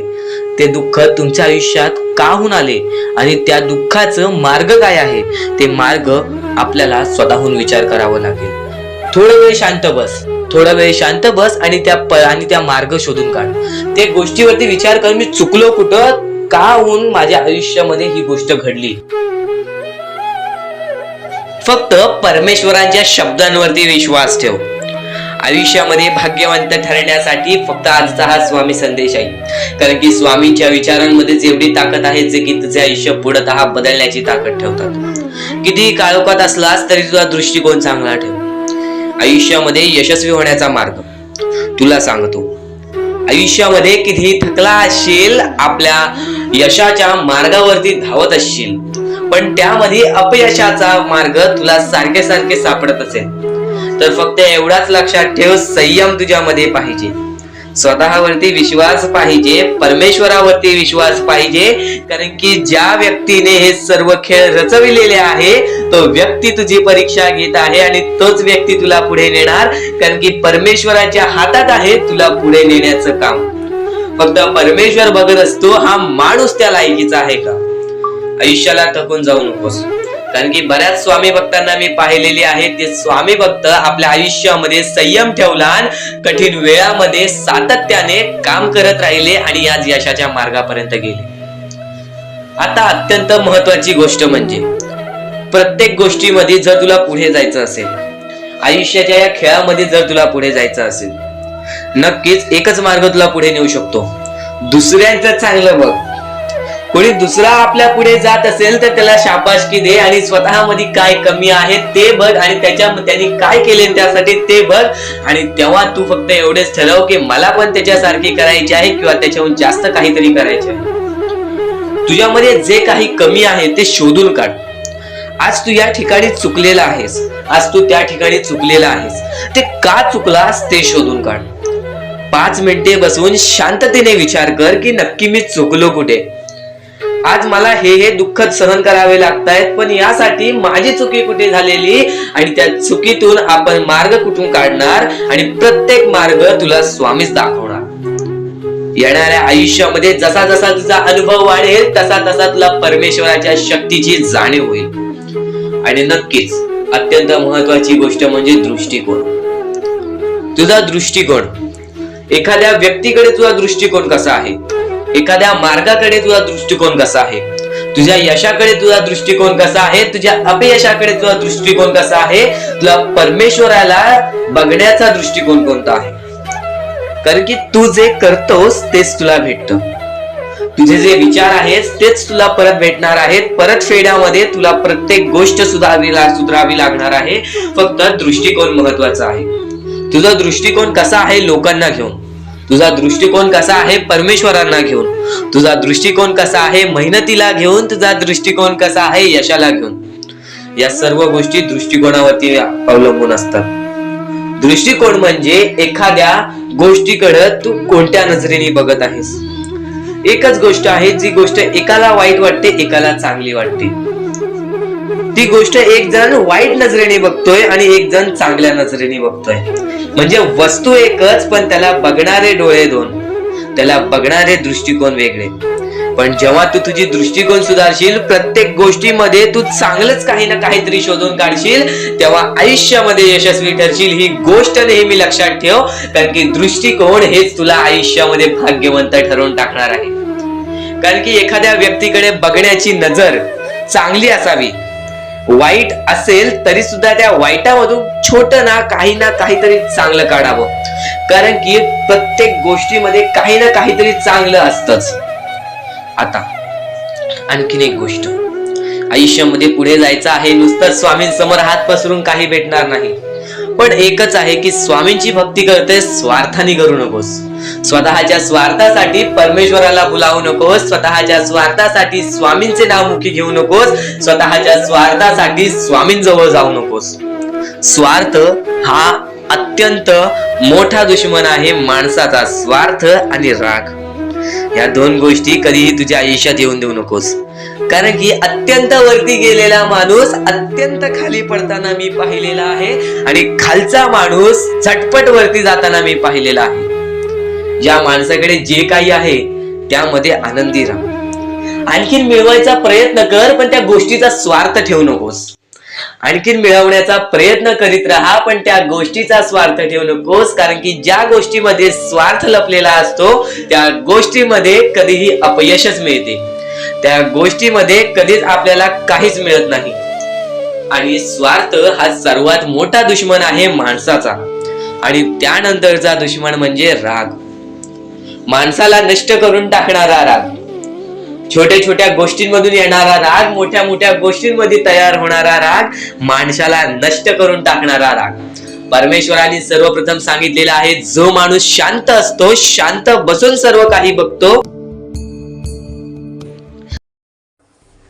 ते दुःख तुमच्या आयुष्यात का होऊन आले आणि त्या दुःखाचं मार्ग काय आहे, ते मार्ग आपल्याला स्वतःहून विचार करावा लागेल. थोडा वेळ शांत बस, थोडा वेळ शांत बस आणि त्या मार्ग शोधून काढ. त्या गोष्टीवरती विचार कर, मी चुकलो कुठं, का होऊन माझ्या आयुष्यामध्ये ही गोष्ट घडली. फक्त परमेश्वरांच्या शब्दांवरती विश्वास ठेव. आयुष्यामध्ये भाग्यवंत ठरण्यासाठी फक्त आजचा हा स्वामी संदेश आहे. कारण की स्वामींच्या विचारांमध्ये जेवढी ताकद आहे जे की तुझे आयुष्य पूर्णतः बदलण्याची ताकद ठेवतात. किती काळोखात असलास तरी तुझा दृष्टिकोन चांगला ठेव. आयुष्यामध्ये यशस्वी होण्याचा मार्ग तुला सांगतो. आयुष्यामध्ये किती थकला असशील, आपल्या यशाच्या मार्गावरती धावत असशील, पण त्यामध्ये अपयशाचा मार्ग तुला सारखे सारखे सापडत असेल तर फक्त एवढाच लक्षात ठेव, संयम तुझ्यामध्ये पाहिजे, स्वतःवरती विश्वास पाहिजे, परमेश्वरावरती विश्वास पाहिजे. कारण की ज्या व्यक्तीने हे सर्व खेळ रचविलेले आहे तो व्यक्ती तुझी परीक्षा घेत आहे आणि तोच व्यक्ती तुला पुढे नेणार. कारण की परमेश्वराच्या हातात आहे तुला पुढे नेण्याचं काम. फक्त परमेश्वर बघत असतो हा माणूस त्या लायकीचा आहे का. आयुष्याला थकून जाऊ नकोस. कारण की बऱ्याच स्वामी भक्तांना मी पाहिलेले आहे, ते स्वामी भक्त आपल्या आयुष्यामध्ये संयम ठेवला, कठीण वेळामध्ये सातत्याने काम करत राहिले आणि आज यशाच्या मार्गापर्यंत गेले. आता अत्यंत महत्वाची गोष्ट म्हणजे प्रत्येक गोष्टीमध्ये जर तुला पुढे जायचं असेल, आयुष्याच्या या खेळामध्ये जर तुला पुढे जायचं असेल, नक्कीच एकच मार्ग तुला पुढे नेऊ शकतो. दुसऱ्यांचं चांगलं बघ. कोणी दुसरा आपल्या पुढे जात असेल तर त्याला शाबासकी दे आणि स्वतःमध्ये काय कमी आहे ते बघ आणि त्यांनी काय केले त्यासाठी ते बघ. आणि तेव्हा तू फक्त एवढेच ठरव की मला पण त्याच्यासारखी करायची आहे किंवा त्याच्याहून जास्त काहीतरी करायचे आहे. तुझ्यामध्ये जे काही कमी आहे ते शोधून काढ. आज तू या ठिकाणी चुकलेला आहेस, आज तू त्या ठिकाणी चुकलेला आहेस, ते का चुकलास ते शोधून काढ. 5 मिनिटे बसून शांततेने विचार कर की नक्की मी चुकलो कुठे. आज मला हे दुःख सहन करावे लागतायत, पण यासाठी माझी चुकी कुठे झालेली आणि त्या चुकीतून आपण मार्ग कुठून काढणार आणि प्रत्येक मार्ग तुला स्वामीच दाखवणार. येणाऱ्या आयुष्यामध्ये जसा जसा तुझा अनुभव वाढेल तसा तसा तुला परमेश्वराच्या शक्तीची जाणीव होईल. आणि नक्कीच अत्यंत महत्वाची गोष्ट म्हणजे दृष्टिकोन. तुझा दृष्टिकोन, एखाद्या व्यक्तीकडे तुझा दृष्टिकोन कसा आहे, एखाद्या मार्गाकडे तुझा दृष्टिकोन कसा आहे, तुझ्या यशाकडे तुझा दृष्टिकोन कसा आहे, तुझ्या अपयशाकडे तुझा दृष्टिकोन कसा आहे, तुला परमेश्वराला बघण्याचा दृष्टिकोन कोणता आहे. कारण की तू जे करतोस तेच तुला भेटतं. तुझे जे विचार आहेत तेच तुला परत भेटणार आहेत. परत फेड्यामध्ये तुला प्रत्येक गोष्ट सुधारावी लागणार आहे. फक्त दृष्टिकोन महत्वाचा आहे. तुझा दृष्टिकोन कसा आहे लोकांना घेऊन, तुझा दृष्टिकोन कसा आहे परमेश्वरांना घेऊन, तुझा दृष्टिकोन कसा आहे मेहनतीला घेऊन, तुझा दृष्टिकोन कसा आहे यशाला घेऊन. या सर्व गोष्टी दृष्टिकोनावरती अवलंबून असतात. दृष्टिकोन म्हणजे एखाद्या गोष्टीकडे तू कोणत्या नजरेने बघत आहेस. एकच गोष्ट आहे जी गोष्ट एकाला वाईट वाटते एकाला चांगली वाटते. ती गोष्ट एक जण वाईट नजरेने बघतोय आणि एक जण चांगल्या नजरेने बघतोय. म्हणजे वस्तू एकच पण त्याला बघणारे डोळे दोन, त्याला बघणारे दृष्टिकोन वेगळे. पण जेव्हा तू तुझी दृष्टिकोन सुधारशील, प्रत्येक गोष्टीमध्ये तू चांगलंच काही ना काहीतरी शोधून काढशील, तेव्हा आयुष्यामध्ये यशस्वी ठरशील. ही गोष्ट नेहमी लक्षात ठेव. कारण की दृष्टिकोन हेच तुला आयुष्यामध्ये भाग्यवंत ठरवून टाकणार आहे. कारण की एखाद्या व्यक्तीकडे बघण्याची नजर चांगली असावी. वाईट असेल तरी सुद्धा त्या वाईटामधून छोट ना काहीतरी चांगलं काढावं. कारण की प्रत्येक गोष्टीमध्ये काही ना काहीतरी चांगलं असतंच. आता आणखीन एक गोष्ट, आयुष्यामध्ये पुढे जायचं आहे, नुसतं स्वामींसमोर हात पसरून काही भेटणार नाही. पण एकच आहे की स्वामींची भक्ती करते स्वार्थाने करू नकोस. स्वतःच्या स्वार्थासाठी परमेश्वराला बुलावू नकोस. स्वतःच्या स्वार्थासाठी स्वामींचे नाव मुखी घेऊ नकोस. स्वतःच्या स्वार्थासाठी स्वामींजवळ जाऊ नकोस. स्वार्थ हा अत्यंत मोठा दुश्मन आहे माणसाचा. स्वार्थ आणि राग या दोन गोष्टी कधीही तुझ्या आयुष्यात येऊन देऊ नकोस. कारण की अत्यंत वरती गेलेला माणूस अत्यंत खाली पडताना मी पाहिलेला आहे आणि खालचा माणूस झटपट वरती जाताना मी पाहिलेला आहे. ज्या माणसाकडे जे काही आहे त्यामध्ये आनंदी राहा. आणखीन मिळवायचा प्रयत्न कर पण त्या गोष्टीचा स्वार्थ ठेवू नकोस. आणखीन मिळवण्याचा प्रयत्न करीत राहा पण त्या गोष्टीचा स्वार्थ ठेवू नकोस. कारण की ज्या गोष्टीमध्ये स्वार्थ लपलेला असतो त्या गोष्टीमध्ये कधीही अपयशच मिळते. त्या गोष्टीमध्ये कधीच आपल्याला काहीच मिळत नाही. आणि स्वार्थ हा सर्वात मोठा दुश्मन आहे माणसाचा. आणि त्यानंतरचा दुश्मन म्हणजे राग. माणसाला नष्ट करून टाकणारा राग, छोट्या छोट्या गोष्टींमधून येणारा राग, मोठ्या मोठ्या गोष्टींमध्ये तयार होणारा राग, माणसाला नष्ट करून टाकणारा राग. परमेश्वराने सर्वप्रथम सांगितलेला आहे, जो माणूस शांत असतो, शांत बसून सर्व काही बघतो.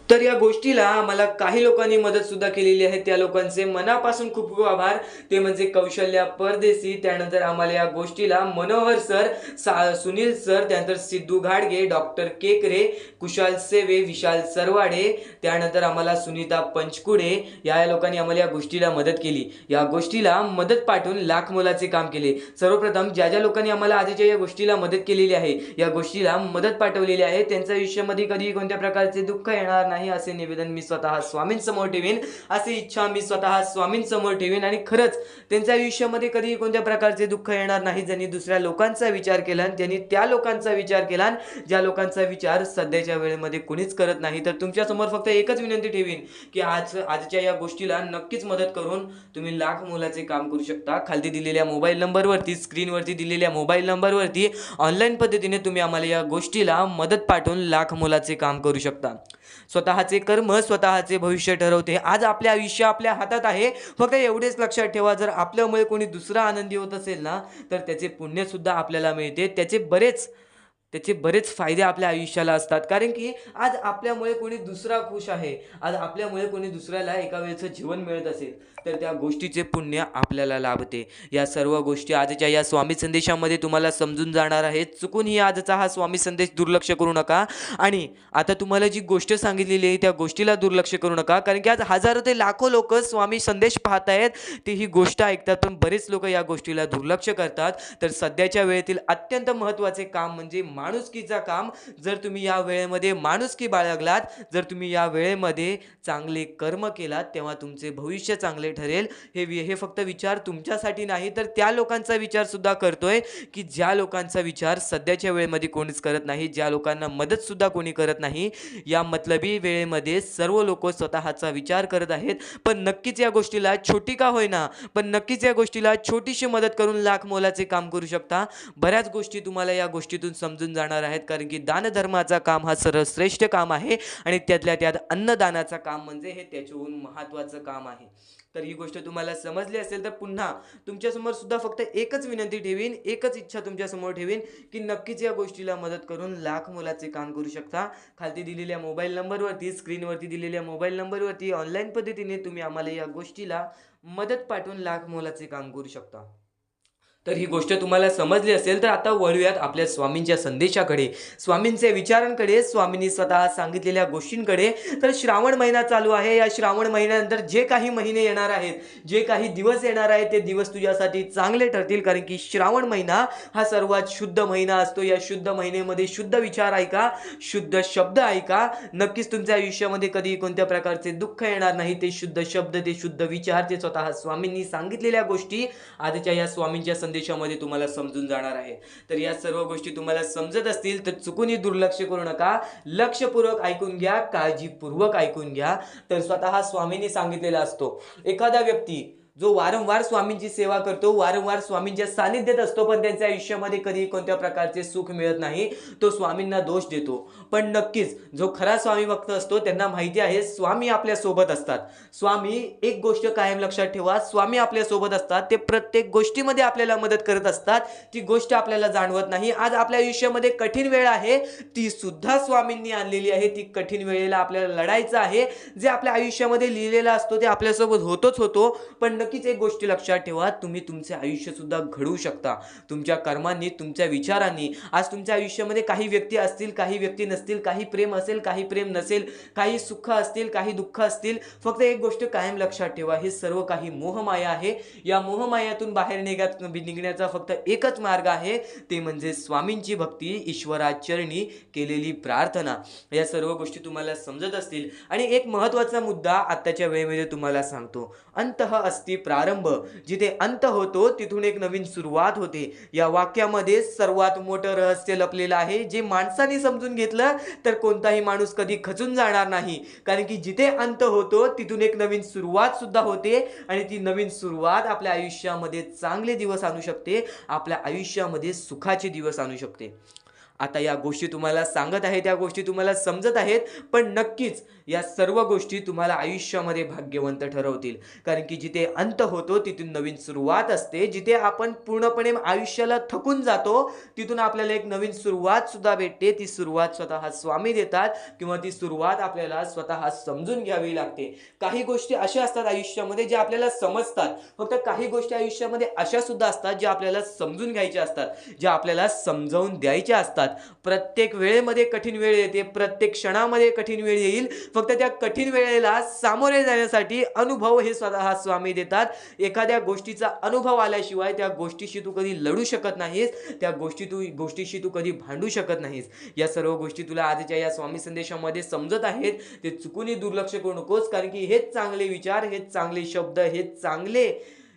तर या गोष्टीला आम्हाला काही लोकांनी मदत सुद्धा केलेली आहे. त्या लोकांचे मनापासून खूप खूप आभार. ते म्हणजे कौशल्या परदेशी, त्यानंतर आम्हाला या गोष्टीला मनोहर सर, सुनील सर, त्यानंतर सिद्धू घाडगे, डॉक्टर केकरे, कुशाल सेवे, विशाल सरवाडे, त्यानंतर आम्हाला सुनीता पंचकुडे, या लोकांनी आम्हाला या गोष्टीला मदत केली. या गोष्टीला मदत पाठवून लाख मोलाचे काम केले. सर्वप्रथम ज्या ज्या लोकांनी आम्हाला आजच्या या गोष्टीला मदत केलेली आहे, या गोष्टीला मदत पाठवलेली आहे, त्यांच्या आयुष्यामध्ये कधी कोणत्या प्रकारचे दुःख येणार नाही असे निवेदन मी स्वतः स्वामींसमोर ठेवीन, अशी इच्छा मी स्वतः स्वामींसमोर ठेवीन. आणि खरंच त्यांच्या आयुष्यामध्ये कधी कोणत्या प्रकारचे दुःख येणार नाही. ज्यांनी दुसऱ्या लोकांचा विचार केला, ज्यांनी त्या लोकांचा विचार केला, ज्या लोकांचा विचार सध्याच्या वेळेमध्ये कोणीच करत नाही. तर तुमच्या समोर फक्त एकच विनंती ठेवीन की आजच्या या गोष्टीला नक्कीच मदत करून तुम्ही लाख मोलाचे काम करू शकता. खाली दिलेल्या मोबाईल नंबरवरती, स्क्रीनवरती दिलेल्या मोबाईल नंबरवरती ऑनलाईन पद्धतीने तुम्ही आम्हाला या गोष्टीला मदत पाठवून लाख मोलाचे काम करू शकता. स्वतःचे कर्म स्वतःचे भविष्य ठरवते. आज आपले आयुष्य आपल्या हातात आहे. फक्त एवढेच लक्षात ठेवा, जर आपल्यामुळे कोणी दुसरा आनंदी होत असेल ना, तर त्याचे पुण्य सुद्धा आपल्याला मिळते. त्याचे बरेच फायदे आपल्या आयुष्याला असतात. कारण की आज आपल्यामुळे कोणी दुसरा खुश आहे, आज आपल्यामुळे कोणी दुसऱ्याला एका वेळेचं जीवन मिळत असेल, तर त्या गोष्टीचे पुण्य आपल्याला लाभते. या सर्व गोष्टी आजच्या या स्वामी संदेशामध्ये तुम्हाला समजून जाणार आहेत. चुकूनही आजचा हा स्वामी संदेश दुर्लक्ष करू नका. आणि आता तुम्हाला जी गोष्ट सांगितलेली आहे त्या गोष्टीला दुर्लक्ष करू नका. कारण की आज हजारो ते लाखो लोक स्वामी संदेश पाहत आहेत, ते ही गोष्ट ऐकतात, पण बरेच लोक या गोष्टीला दुर्लक्ष करतात. तर सध्याच्या वेळेतील अत्यंत महत्त्वाचे काम म्हणजे माणुसकीचा काम. जर तुम्ही या वेळेमध्ये माणुसकी बाळगलात, जर तुम्ही या वेळेमध्ये चांगले कर्म केलात, तेव्हा तुमचे भविष्य चांगले ठरेल. हे फक्त विचार तुमच्यासाठी नाही, तर त्या लोकांचा विचार सुद्धा करतोय की ज्या लोकांचा विचार सध्याच्या वेळेमध्ये कोणीच करत नाही, ज्या लोकांना मदत सुद्धा कोणी करत नाही. या मतलबी वेळेमध्ये सर्व लोक स्वतःचा विचार करत आहेत. पण नक्कीच या गोष्टीला छोटी का होईना, पण नक्कीच या गोष्टीला छोटीशी मदत करून लाख मोलाचे काम करू शकता. बऱ्याच गोष्टी तुम्हाला या गोष्टीतून समजून जाणार आहेत. कारण की दानधर्माचा काम हा सर्वश्रेष्ठ काम आहे आणि त्यातल्या त्यात अन्नदानाचा काम म्हणजे हे त्याच्याहून महत्त्वाचं काम आहे. तर ही गोष्ट तुम्हाला समजली असेल तर पुन्हा तुमच्यासमोर सुद्धा फक्त एकच विनंती ठेवीन, एकच इच्छा तुमच्यासमोर ठेवीन की नक्कीच या गोष्टीला मदत करून लाख मोलाचे काम करू शकता. खाली दिलेल्या मोबाईल नंबरवरती, स्क्रीनवरती दिलेल्या मोबाईल नंबरवरती ऑनलाईन पद्धतीने तुम्ही आम्हाला या गोष्टीला मदत पाठवून लाख मोलाचे काम करू शकता. तर ही गोष्ट तुम्हाला समजली असेल तर आता वळूयात आपल्या स्वामींच्या संदेशाकडे, स्वामींच्या विचारांकडे, स्वामींनी स्वतः सांगितलेल्या गोष्टींकडे. तर श्रावण महिना चालू आहे. या श्रावण महिन्यानंतर जे काही महिने येणार आहेत, जे काही दिवस येणार आहेत, ते दिवस तुझ्यासाठी चांगले ठरतील. कारण की श्रावण महिना हा सर्वात शुद्ध महिना असतो. या शुद्ध महिन्यामध्ये शुद्ध विचार ऐका, शुद्ध शब्द ऐका. नक्कीच तुमच्या आयुष्यामध्ये कधी कोणत्या प्रकारचे दुःख येणार नाही. ते शुद्ध शब्द, ते शुद्ध विचार, ते स्वतः स्वामींनी सांगितलेल्या गोष्टी आजच्या या स्वामींच्या संदेशामध्ये तुम्हाला समजून जाणार आहे. तर या सर्व गोष्टी तुम्हाला समजत असतील तर चुकूनही दुर्लक्ष करू नका. लक्षपूर्वक ऐकून घ्या, काळजीपूर्वक ऐकून घ्या. तर स्वतः स्वामींनी सांगितलेला असतो, एखादा व्यक्ती जो वारंवार स्वामींची सेवा करतो, वारंवार स्वामींच्या सानिध्यात असतो, पण त्यांच्या आयुष्यामध्ये कधी कोणत्या प्रकारचे सुख मिळत नाही, तो स्वामींना दोष देतो. पण नक्कीच जो खरा स्वामी भक्त असतो त्यांना माहिती आहे स्वामी आपल्या सोबत असतात. स्वामी, एक गोष्ट कायम लक्षात ठेवा, स्वामी आपल्या सोबत असतात. ते प्रत्येक गोष्टीमध्ये आपल्याला मदत करत असतात. ती गोष्ट आपल्याला जाणवत नाही. आज आपल्या आयुष्यामध्ये कठीण वेळ आहे, ती सुद्धा स्वामींनी आणलेली आहे. ती कठीण वेळेला आपल्याला लढायचं आहे. जे आपल्या आयुष्यामध्ये लिहिलेलं असतो ते आपल्यासोबत होतोच होतो. पण नक्कीच एक गोष्ट लक्षात ठेवा, तुम्ही तुमचे आयुष्य सुद्धा घडवू शकता तुमच्या कर्मांनी, तुमच्या विचारांनी. आज तुमच्या आयुष्यामध्ये काही व्यक्ती असतील, काही व्यक्ती नसतील, काही प्रेम असेल, काही प्रेम नसेल, काही सुख असतील, काही दुःख असतील. फक्त एक गोष्ट कायम लक्षात ठेवा, हे सर्व काही मोहमाया आहे. या मोहमायातून बाहेर निघण्याचा फक्त एकच मार्ग आहे, ते म्हणजे स्वामींची भक्ती, ईश्वराचरणी केलेली प्रार्थना. या सर्व गोष्टी तुम्हाला समजत असतील. आणि एक महत्त्वाचा मुद्दा आत्ताच्या वेळेमध्ये तुम्हाला सांगतो, अंतः अस्ति प्रारंभ, जिथे अंत होतो तिथून एक नवीन सुरुवात होते. या वाक्यामध्ये सर्वात मोठं रहस्य लपलेलं आहे, जे माणसाने समजून घेतलं तर कोणताही माणूस कधी खचून जाणार नाही. कारण की जिथे अंत होतो तिथून एक नवीन सुरुवात सुद्धा होते आणि ती नवीन सुरुवात आपल्या आयुष्यामध्ये चांगले दिवस आणू शकते, आपल्या आयुष्यामध्ये सुखाचे दिवस आणू शकते. आता या गोष्टी तुम्हाला सांगत आहे, त्या गोष्टी तुम्हाला समजत आहेत, पण नक्कीच या सर्व गोष्टी तुम्हाला आयुष्यामध्ये भाग्यवंत ठरवतील. कारण की जिथे अंत होतो तिथून नवीन सुरुवात असते. जिथे आपण पूर्णपणे आयुष्याला थकून जातो तिथून आपल्याला एक नवीन सुरुवात सुद्धा भेटते. ती सुरुवात स्वतः स्वामी देतात किंवा ती सुरुवात आपल्याला स्वतः समजून घ्यावी लागते. काही गोष्टी अशा असतात आयुष्यामध्ये ज्या आपल्याला समजतात, फक्त काही गोष्टी आयुष्यामध्ये अशा सुद्धा असतात ज्या आपल्याला समजून घ्यायच्या असतात, ज्या आपल्याला समजावून द्यायच्या असतात. प्रत्येक वेळेमध्ये कठीण वेळ येते, प्रत्येक क्षणामध्ये कठीण वेळ येईल. फक्त त्या कठीण वेळेला सामोरे जाण्यासाठी अनुभव हे स्वतः स्वामी देतात. एखाद्या गोष्टीचा अनुभव आल्याशिवाय त्या गोष्टीशी तू कधी लढू शकत नाहीस, त्या गोष्टीशी तू कधी भांडू शकत नाहीस. या सर्व गोष्टी तुला आजच्या या स्वामी संदेशामध्ये समजत आहेत. ते चुकूनही दुर्लक्ष करू नकोस, कारण की हेच चांगले विचार, हेच चांगले शब्द, हेच चांगले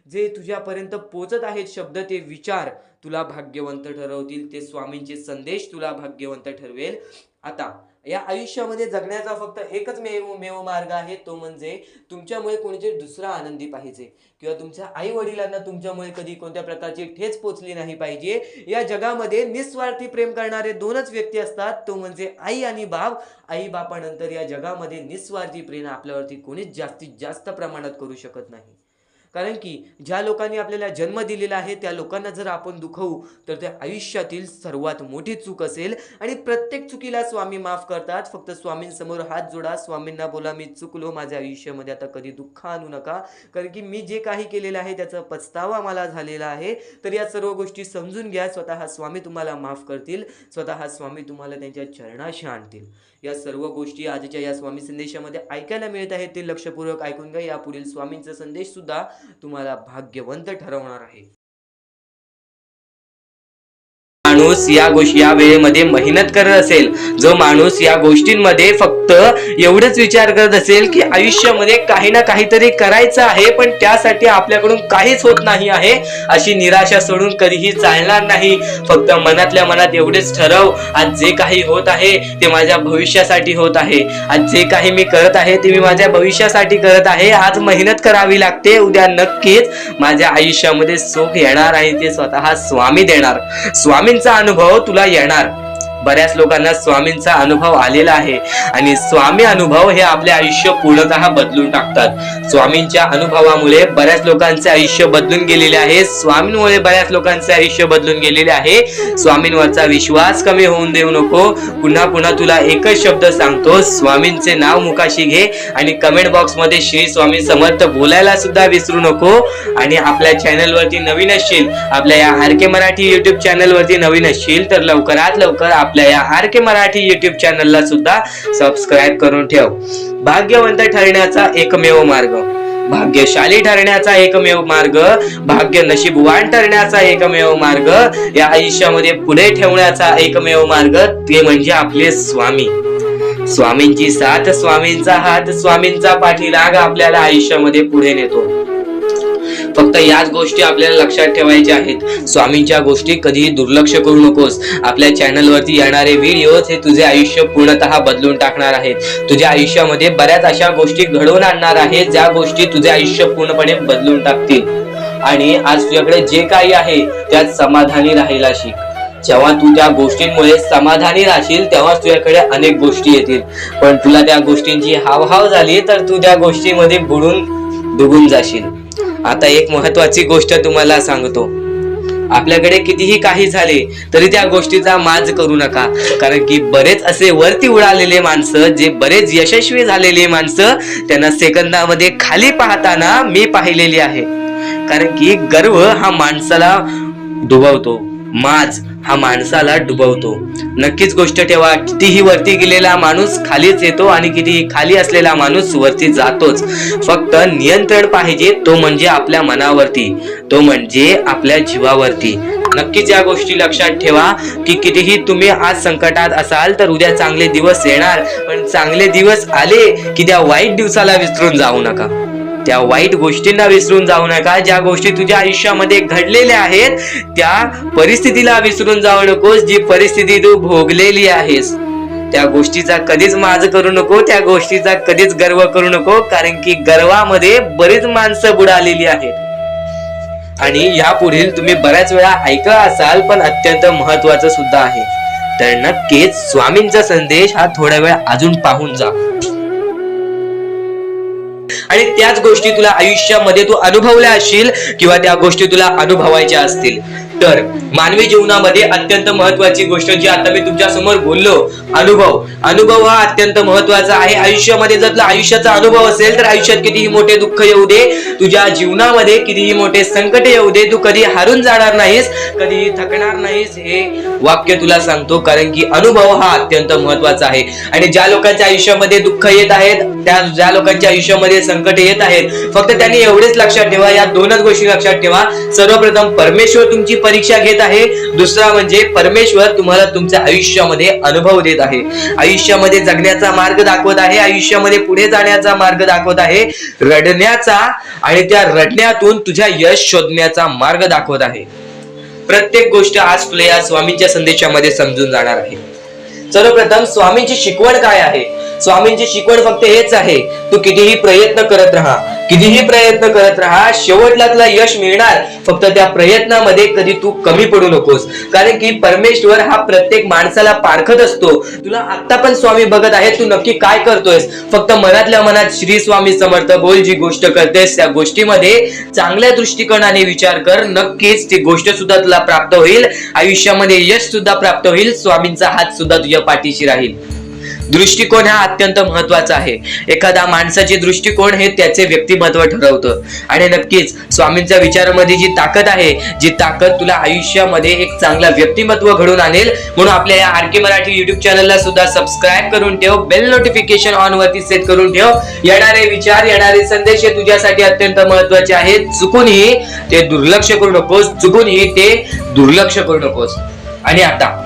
जे तुझ्यापर्यंत पोचत आहेत शब्द, ते विचार तुला भाग्यवंत ठरवतील. ते स्वामींचे संदेश तुला भाग्यवंत ठरवेल. आता या आयुष्यामध्ये जगण्याचा फक्त एकच मेव मार्ग आहे, तो म्हणजे तुमच्यामुळे कोणीतरी दुसरा आनंदी पाहिजे, किंवा तुमच्या आई वडिलांना तुमच्यामुळे कधी कोणत्या प्रकारची ठेच पोचली नाही पाहिजे. या जगामध्ये निस्वार्थी प्रेम करणारे दोनच व्यक्ती असतात, तो म्हणजे आई आणि बाप. आई बापानंतर या जगामध्ये निस्वार्थी प्रेम आपल्यावरती कोणीच जास्तीत जास्त प्रमाणात करू शकत नाही. कारण की ज्या लोकांनी आपल्याला जन्म दिलेला आहे त्या लोकांना जर आपण दुखवू तर ते आयुष्यातील सर्वात मोठी चूक असेल. आणि प्रत्येक चुकीला स्वामी माफ करतात. फक्त स्वामींसमोर हात जोडा, स्वामींना बोला, मी चुकलो, माझ्या आयुष्यामध्ये आता कधी दुःख आणू नका, कारण की मी जे काही केलेलं आहे त्याचा पछतावा मला झालेला आहे. तर या सर्व गोष्टी समजून घ्या. स्वतः स्वामी तुम्हाला माफ करतील, स्वतः स्वामी तुम्हाला त्यांच्या चरणाशी आणतील. या सर्व गोष्टी आजच्या या स्वामी संदेशामध्ये ऐकायला मिळत आहेत, ते लक्षपूर्वक ऐकून घ्या. यापुढील स्वामींचा संदेश सुद्धा तुम्हाला भाग्यवंत ठरवणार आहे. माणूस या वेळेमध्ये मेहनत करत असेल, जो माणूस या गोष्टींमध्ये फक्त एवढंच विचार करत असेल की आयुष्यामध्ये काही ना काहीतरी करायचं आहे पण त्यासाठी आपल्याकडून काहीच होत नाही आहे, अशी निराशा सोडून कधीही चालणार नाही. फक्त मनातल्या मनात एवढेच ठरव, आज जे काही होत आहे ते माझ्या भविष्यासाठी होत आहे. आज जे काही मी करत आहे ते मी माझ्या भविष्यासाठी करत आहे. आज मेहनत करावी लागते, उद्या नक्कीच माझ्या आयुष्यामध्ये सुख येणार आहे, ते स्वतः स्वामी देणार. स्वामींचा अनुभव तुला येणार. बऱ्याच लोकांना स्वामींचा अनुभव आलेला आहे आणि स्वामी अनुभव हे आपले आयुष्य पूर्णतः बदलून टाकतात. स्वामींच्या अनुभवामुळे बऱ्याच लोकांचे आयुष्य बदलून गेलेले आहे. स्वामींमुळे बऱ्याच लोकांचे आयुष्य बदलून गेलेले आहे. स्वामींवरचा विश्वास कमी होऊन देऊ नको. पुन्हा पुन्हा तुला एकच शब्द सांगतो, स्वामींचे नाव मुखाशी घे आणि कमेंट बॉक्स मध्ये श्री स्वामी समर्थ बोलायला सुद्धा विसरू नको. आणि आपल्या चॅनल वरती नवीन असशील, आपल्या या आर.के. मराठी युट्यूब चॅनल वरती नवीन असशील तर लवकरात लवकर आपल्या या आर.के. मराठी युट्यूब चॅनलला सुद्धा सबस्क्राईब करून ठेव. भाग्यवंत ठरण्याचा एकमेव मार्ग, भाग्यशाली ठरण्याचा एकमेव मार्ग, भाग्य नशीबवान ठरण्याचा एकमेव मार्ग, या आयुष्यामध्ये पुढे ठेवण्याचा एकमेव मार्ग, ते म्हणजे आपले स्वामी. स्वामींची साथ, स्वामींचा हात, स्वामींचा पाठीलाग आपल्याला आयुष्यामध्ये पुढे नेतो. फक्त याच गोष्टी आपल्याला लक्षात ठेवायच्या आहेत. स्वामींच्या गोष्टी कधीही दुर्लक्ष करू नकोस. आपल्या चॅनल वरती येणारे व्हिडिओज हे तुझे आयुष्य पूर्णतः बदलून टाकणार आहेत. तुझ्या आयुष्यामध्ये बऱ्याच अशा गोष्टी घडवून आणणार आहेत ज्या गोष्टी तुझे आयुष्य पूर्णपणे बदलून टाकतील. आणि आज तुझ्याकडे जे काही आहे त्यात समाधानी राहायला शिक. जेव्हा तू त्या गोष्टींमुळे समाधानी राहशील तेव्हा तुझ्याकडे अनेक गोष्टी येतील. पण तुला त्या गोष्टींची हावभाव झाली तर तू त्या गोष्टीमध्ये बुडून डुबून जाशील. आता एक महत्वाची गोष्ट तुम्हाला सांगतो, आपल्याकडे कितीही काही झाले तरी त्या गोष्टीचा माज करू नका. कारण की बरेच असे वरती उडालेले माणसं, जे बरेच यशस्वी झालेले माणसं, त्यांना सेकंदामध्ये खाली पाहताना मी पाहिलेली आहे. कारण की गर्व हा माणसाला डुबवतो, माज हा माणसाला डुबवतो. नक्कीच गोष्ट ठेवा, कितीही वरती गेलेला माणूस खालीच येतो आणि कितीही खाली असलेला माणूस वरती जातोच. फक्त नियंत्रण पाहिजे, तो म्हणजे आपल्या मनावरती, तो म्हणजे आपल्या जीवावरती. नक्कीच या गोष्टी लक्षात ठेवा की कितीही तुम्ही आज संकटात असाल तर उद्या चांगले दिवस येणार. पण चांगले दिवस आले की त्या वाईट दिवसाला विसरून जाऊ नका. त्या वाईट गोष्टींना विसरून जाऊ नका. ज्या गोष्टी तुझ्या आयुष्यामध्ये घडलेल्या आहेत त्या परिस्थितीला विसरून जाऊ नकोस. जी परिस्थिती तू भोगलेली आहेस त्या गोष्टीचा कधीच माज करू नको, त्या गोष्टीचा कधीच गर्व करू नको, कारण की गर्वामध्ये बरीच माणसं बुडालेली आहेत. आणि यापुढील तुम्ही बऱ्याच वेळा ऐकलं असाल, पण अत्यंत महत्वाचं सुद्धा आहे. तर नक्कीच स्वामींचा संदेश हा थोडा वेळ अजून पाहून जा. आणि त्याच गोष्टी तुला आयुष्यामध्ये तू अनुभवल्या असशील किंवा त्या गोष्टी तुला अनुभवायच्या असतील. तर मानवी जीवनामध्ये अत्यंत महत्वाची गोष्ट जी आता मी तुमच्या समोर बोललो, अनुभव हा अत्यंत महत्वाचा आहे आयुष्यामध्ये. जर तुला आयुष्याचा अनुभव असेल तर आयुष्यात कितीही मोठे दुःख येऊ दे, तुझ्या जीवनामध्ये कितीही मोठे संकट येऊ दे, तू कधी हारून जाणार नाहीस, कधीही थकणार नाहीस, हे वाक्य तुला सांगतो. कारण की अनुभव हा अत्यंत महत्वाचा आहे. आणि ज्या लोकांच्या आयुष्यामध्ये दुःख येत आहेत, ज्या लोकांच्या आयुष्यामध्ये संकट येत आहेत, फक्त त्यांनी एवढेच लक्षात ठेवा, या दोनच गोष्टी लक्षात ठेवा. सर्वप्रथम परमेश्वर तुमची परीक्षा घेत आहे, दुसरा म्हणजे परमेश्वर तुम्हाला तुमच्या आयुष्यामध्ये अनुभव देत आहे, आयुष्यामध्ये जगण्याचा मार्ग दाखवत आहे, आयुष्यामध्ये पुढे जाण्याचा मार्ग दाखवत आहे, रडण्याचा आणि त्या रडण्यातून तुझ्या यश शोधण्याचा मार्ग दाखवत आहे. प्रत्येक गोष्ट आज तुला या स्वामींच्या संदेशामध्ये समजून जाणार आहे. सर्वप्रथम स्वामींची शिकवण काय आहे? स्वामींची शिकवण फक्त हेच आहे, तू कितीही प्रयत्न करत राहा, कितीही प्रयत्न करत राहा, शेवटला तुला यश मिळणार. फक्त त्या प्रयत्नामध्ये कधी तू कमी पडू नकोस. कारण की परमेश्वर हा प्रत्येक माणसाला पारखत असतो. तुला आता पण स्वामी बघत आहे, तू नक्की काय करतोयस. फक्त मनातल्या मनात श्री स्वामी समर्थ बोल. जी गोष्ट करतेस त्या गोष्टीमध्ये चांगल्या दृष्टिकोनाने विचार कर, नक्कीच ती गोष्ट सुद्धा तुला प्राप्त होईल, आयुष्यामध्ये यश सुद्धा प्राप्त होईल, स्वामींचा हात सुद्धा तुझ्या पाठीशी राहील. दृष्टिकोन हा अत्यंत महत्वाचा आहे. एखादा माणसाचे दृष्टिकोन हे त्याचे व्यक्तिमत्व ठरवतं. आणि नक्कीच स्वामींच्या विचारामध्ये जी ताकद आहे, जी ताकद तुला आयुष्यामध्ये एक चांगला व्यक्तिमत्व घडून आणेल. म्हणून आपल्या या आरके मराठी युट्यूब चॅनलला सुद्धा सबस्क्राईब करून ठेव, बेल नोटिफिकेशन ऑन वरती सेट करून ठेव. येणारे विचार, येणारे संदेश हे तुझ्यासाठी अत्यंत महत्वाचे आहेत. चुकूनही ते दुर्लक्ष करू नकोस, चुकूनही ते दुर्लक्ष करू नकोस. आणि आता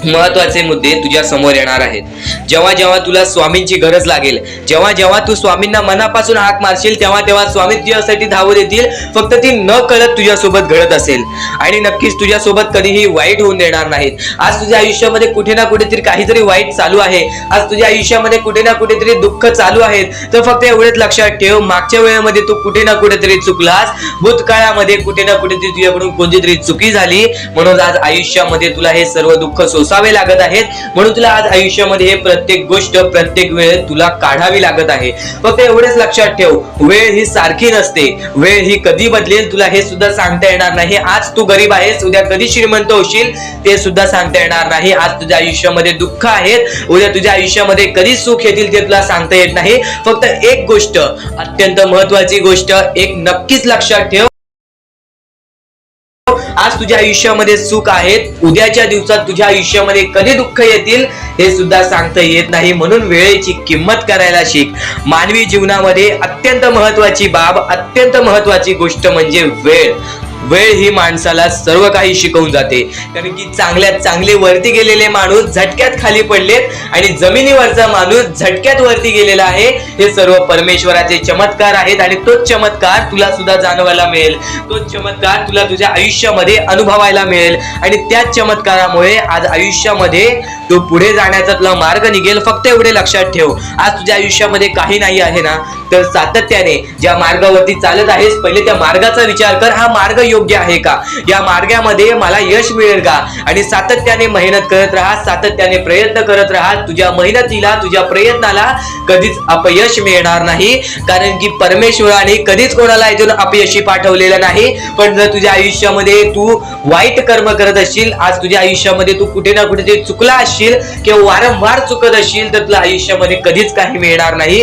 महत्वाचे मुद्दे तुझ्या समोर येणार आहेत. जेव्हा जेव्हा तुला स्वामींची गरज लागेल, जेव्हा जेव्हा तू स्वामींना मनापासून हाक मारशील, तेव्हा तेव्हा स्वामी तुझ्यासाठी धावत येतील. फक्त ती न कळत तुझ्यासोबत घडत असेल आणि नक्कीच तुझ्यासोबत कधीही वाईट होऊन देणार नाहीत. आज तुझ्या आयुष्यामध्ये कुठे ना कुठेतरी काहीतरी वाईट चालू आहे, आज तुझ्या आयुष्यामध्ये कुठे ना कुठेतरी दुःख चालू आहेत, तर फक्त एवढेच लक्षात ठेव, मागच्या वेळेमध्ये तू कुठे ना कुठेतरी चुकलास, भूतकाळामध्ये कुठे ना कुठेतरी तुझ्याकडून कोणतीतरी चुकी झाली, म्हणून आज आयुष्यामध्ये तुला हे सर्व दुःख सोसावे लागत आहेत. म्हणून तुला आज आयुष्यामध्ये हे प्रत्येक गोष्ट प्रत्येक वेळ तुला काढावी लागत आहे. फक्त एवढेच लक्षात ठेव, वेळ ही सारखी नसते, वेळ ही कधी बदलेल तुला हे सुद्धा सांगता येणार नाही. आज तू गरीब आहेस, उद्या कधी श्रीमंत होशील ते सुद्धा सांगता येणार नाही. आज तुझ्या आयुष्यामध्ये दुःख आहेत, उद्या तुझ्या आयुष्यामध्ये कधी सुख येतील ते तुला सांगता येत नाही. फक्त एक गोष्ट, अत्यंत महत्वाची गोष्ट एक नक्कीच लक्षात ठेव, आज तुझ्या आयुष्यामध्ये सुख आहेत, उद्याच्या दिवसात तुझ्या आयुष्यामध्ये कधी दुःख येतील हे सुद्धा सांगता येत नाही. म्हणून वेळेची किंमत करायला शिक. मानवी जीवनामध्ये अत्यंत महत्वाची बाब, अत्यंत महत्वाची गोष्ट म्हणजे वेळ. वेळ ही माणसाला सर्व काही शिकवून जाते. कारण की चांगल्यात चांगले वरती गेलेले माणूस झटक्यात खाली पडलेत आणि जमिनीवरचा माणूस झटक्यात वरती गेलेला आहे. हे सर्व परमेश्वराचे चमत्कार आहेत आणि तोच चमत्कार तुला सुद्धा जाणवायला मिळेल, तोच चमत्कार तुला तुझ्या आयुष्यामध्ये अनुभवायला मिळेल. आणि त्याच चमत्कारामुळे आज आयुष्यामध्ये तू पुढे जाण्याचा तुला मार्ग निघेल. फक्त एवढे लक्षात ठेव, आज तुझ्या आयुष्यामध्ये काही नाही आहे ना, तर सातत्याने ज्या मार्गावरती चालत आहेस, पहिले त्या मार्गाचा विचार कर. हा मार्ग योग्य आहे का, या मार्गामध्ये मला यश मिळेल का? आणि सातत्याने मेहनत करत राहा, सातत्याने प्रयत्न करत राहा. तुझ्या मेहनतीला, तुझ्या प्रयत्नाला कधीच अपयश मिळणार नाही. कारण की परमेश्वराने कधीच कोणाला इथून अपयशी पाठवलेलं नाही. पण जर तुझ्या आयुष्यामध्ये तू वाईट कर्म करत असशील, आज तुझ्या आयुष्यामध्ये तू कुठे ना कुठे चुकला असशील किंवा वारंवार चुकत असशील, तर तुला आयुष्यामध्ये कधीच काही मिळणार नाही.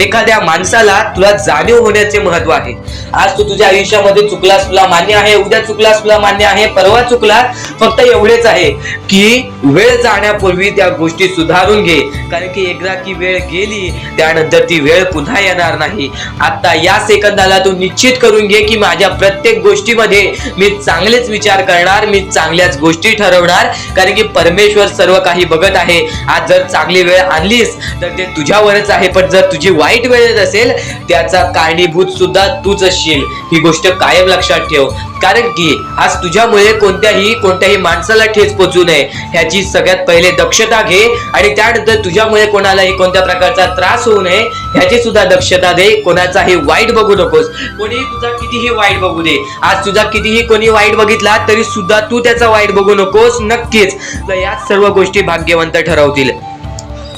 एखाद्या माणसाला तुला जाणीव होण्याचे महत्व आहे. आज तू तुझ्या आयुष्यामध्ये चुकलास, तुला मान्य आहे, उद्या चुकलास तुला मान्य आहे, परवा चुकला, फक्त एवढेच आहे की वेळ जाण्यापूर्वी त्या गोष्टी सुधारून घे, कारण की एकदा की वेळ गेली त्यानंतर ती वेळ पुन्हा येणार नाही. आता या सेकंदाला तू निश्चित करून घे की माझ्या प्रत्येक गोष्टीमध्ये मी चांगलेच विचार करणार, मी चांगल्याच गोष्टी ठरवणार, कारण की परमेश्वर सर्व काही बघत आहे. आज जर चांगली वेळ आणलीस तर ते तुझ्यावरच आहे, पण जर तुझी वाईट वेळ असेल त्याचा कारणीभूत सुद्धा तूच असशील. ही गोष्ट कायम लक्षात ठेव, कारण की आज तुझ्यामुळे कोणत्याही माणसाला ठेच पोचू नये ह्याची सगळ्यात पहिले दक्षता घे, आणि त्यानंतर तुझ्यामुळे कोणालाही कोणत्या प्रकारचा त्रास होऊ नये ह्याची सुद्धा दक्षता दे. कोणाचाही वाईट बघू नकोस, कोणीही तुझा कितीही वाईट बघू दे. आज तुझा कितीही कोणी वाईट बघितला तरी सुद्धा तू त्याचा वाईट बघू नकोस. नक्कीच याच सर्व गोष्टी भाग्यवंत ठरवतील,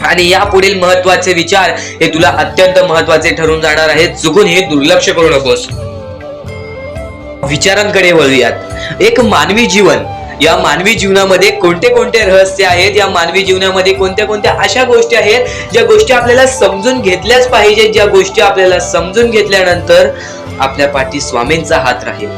आणि या पुढील महत्वाचे विचार हे तुला अत्यंत महत्वाचे ठरून जाणार आहेत. चुकून हे दुर्लक्ष करू नकोस. विचारांकडे वळूयात. एक मानवी जीवन, या मानवी जीवनामध्ये कोणते कोणते रहस्य आहेत, या मानवी जीवनामध्ये कोणत्या कोणत्या अशा गोष्टी आहेत ज्या गोष्टी आपल्याला समजून घेतल्याच पाहिजेत, ज्या गोष्टी आपल्याला समजून घेतल्यानंतर आपल्या पाठी स्वामींचा हात राहील.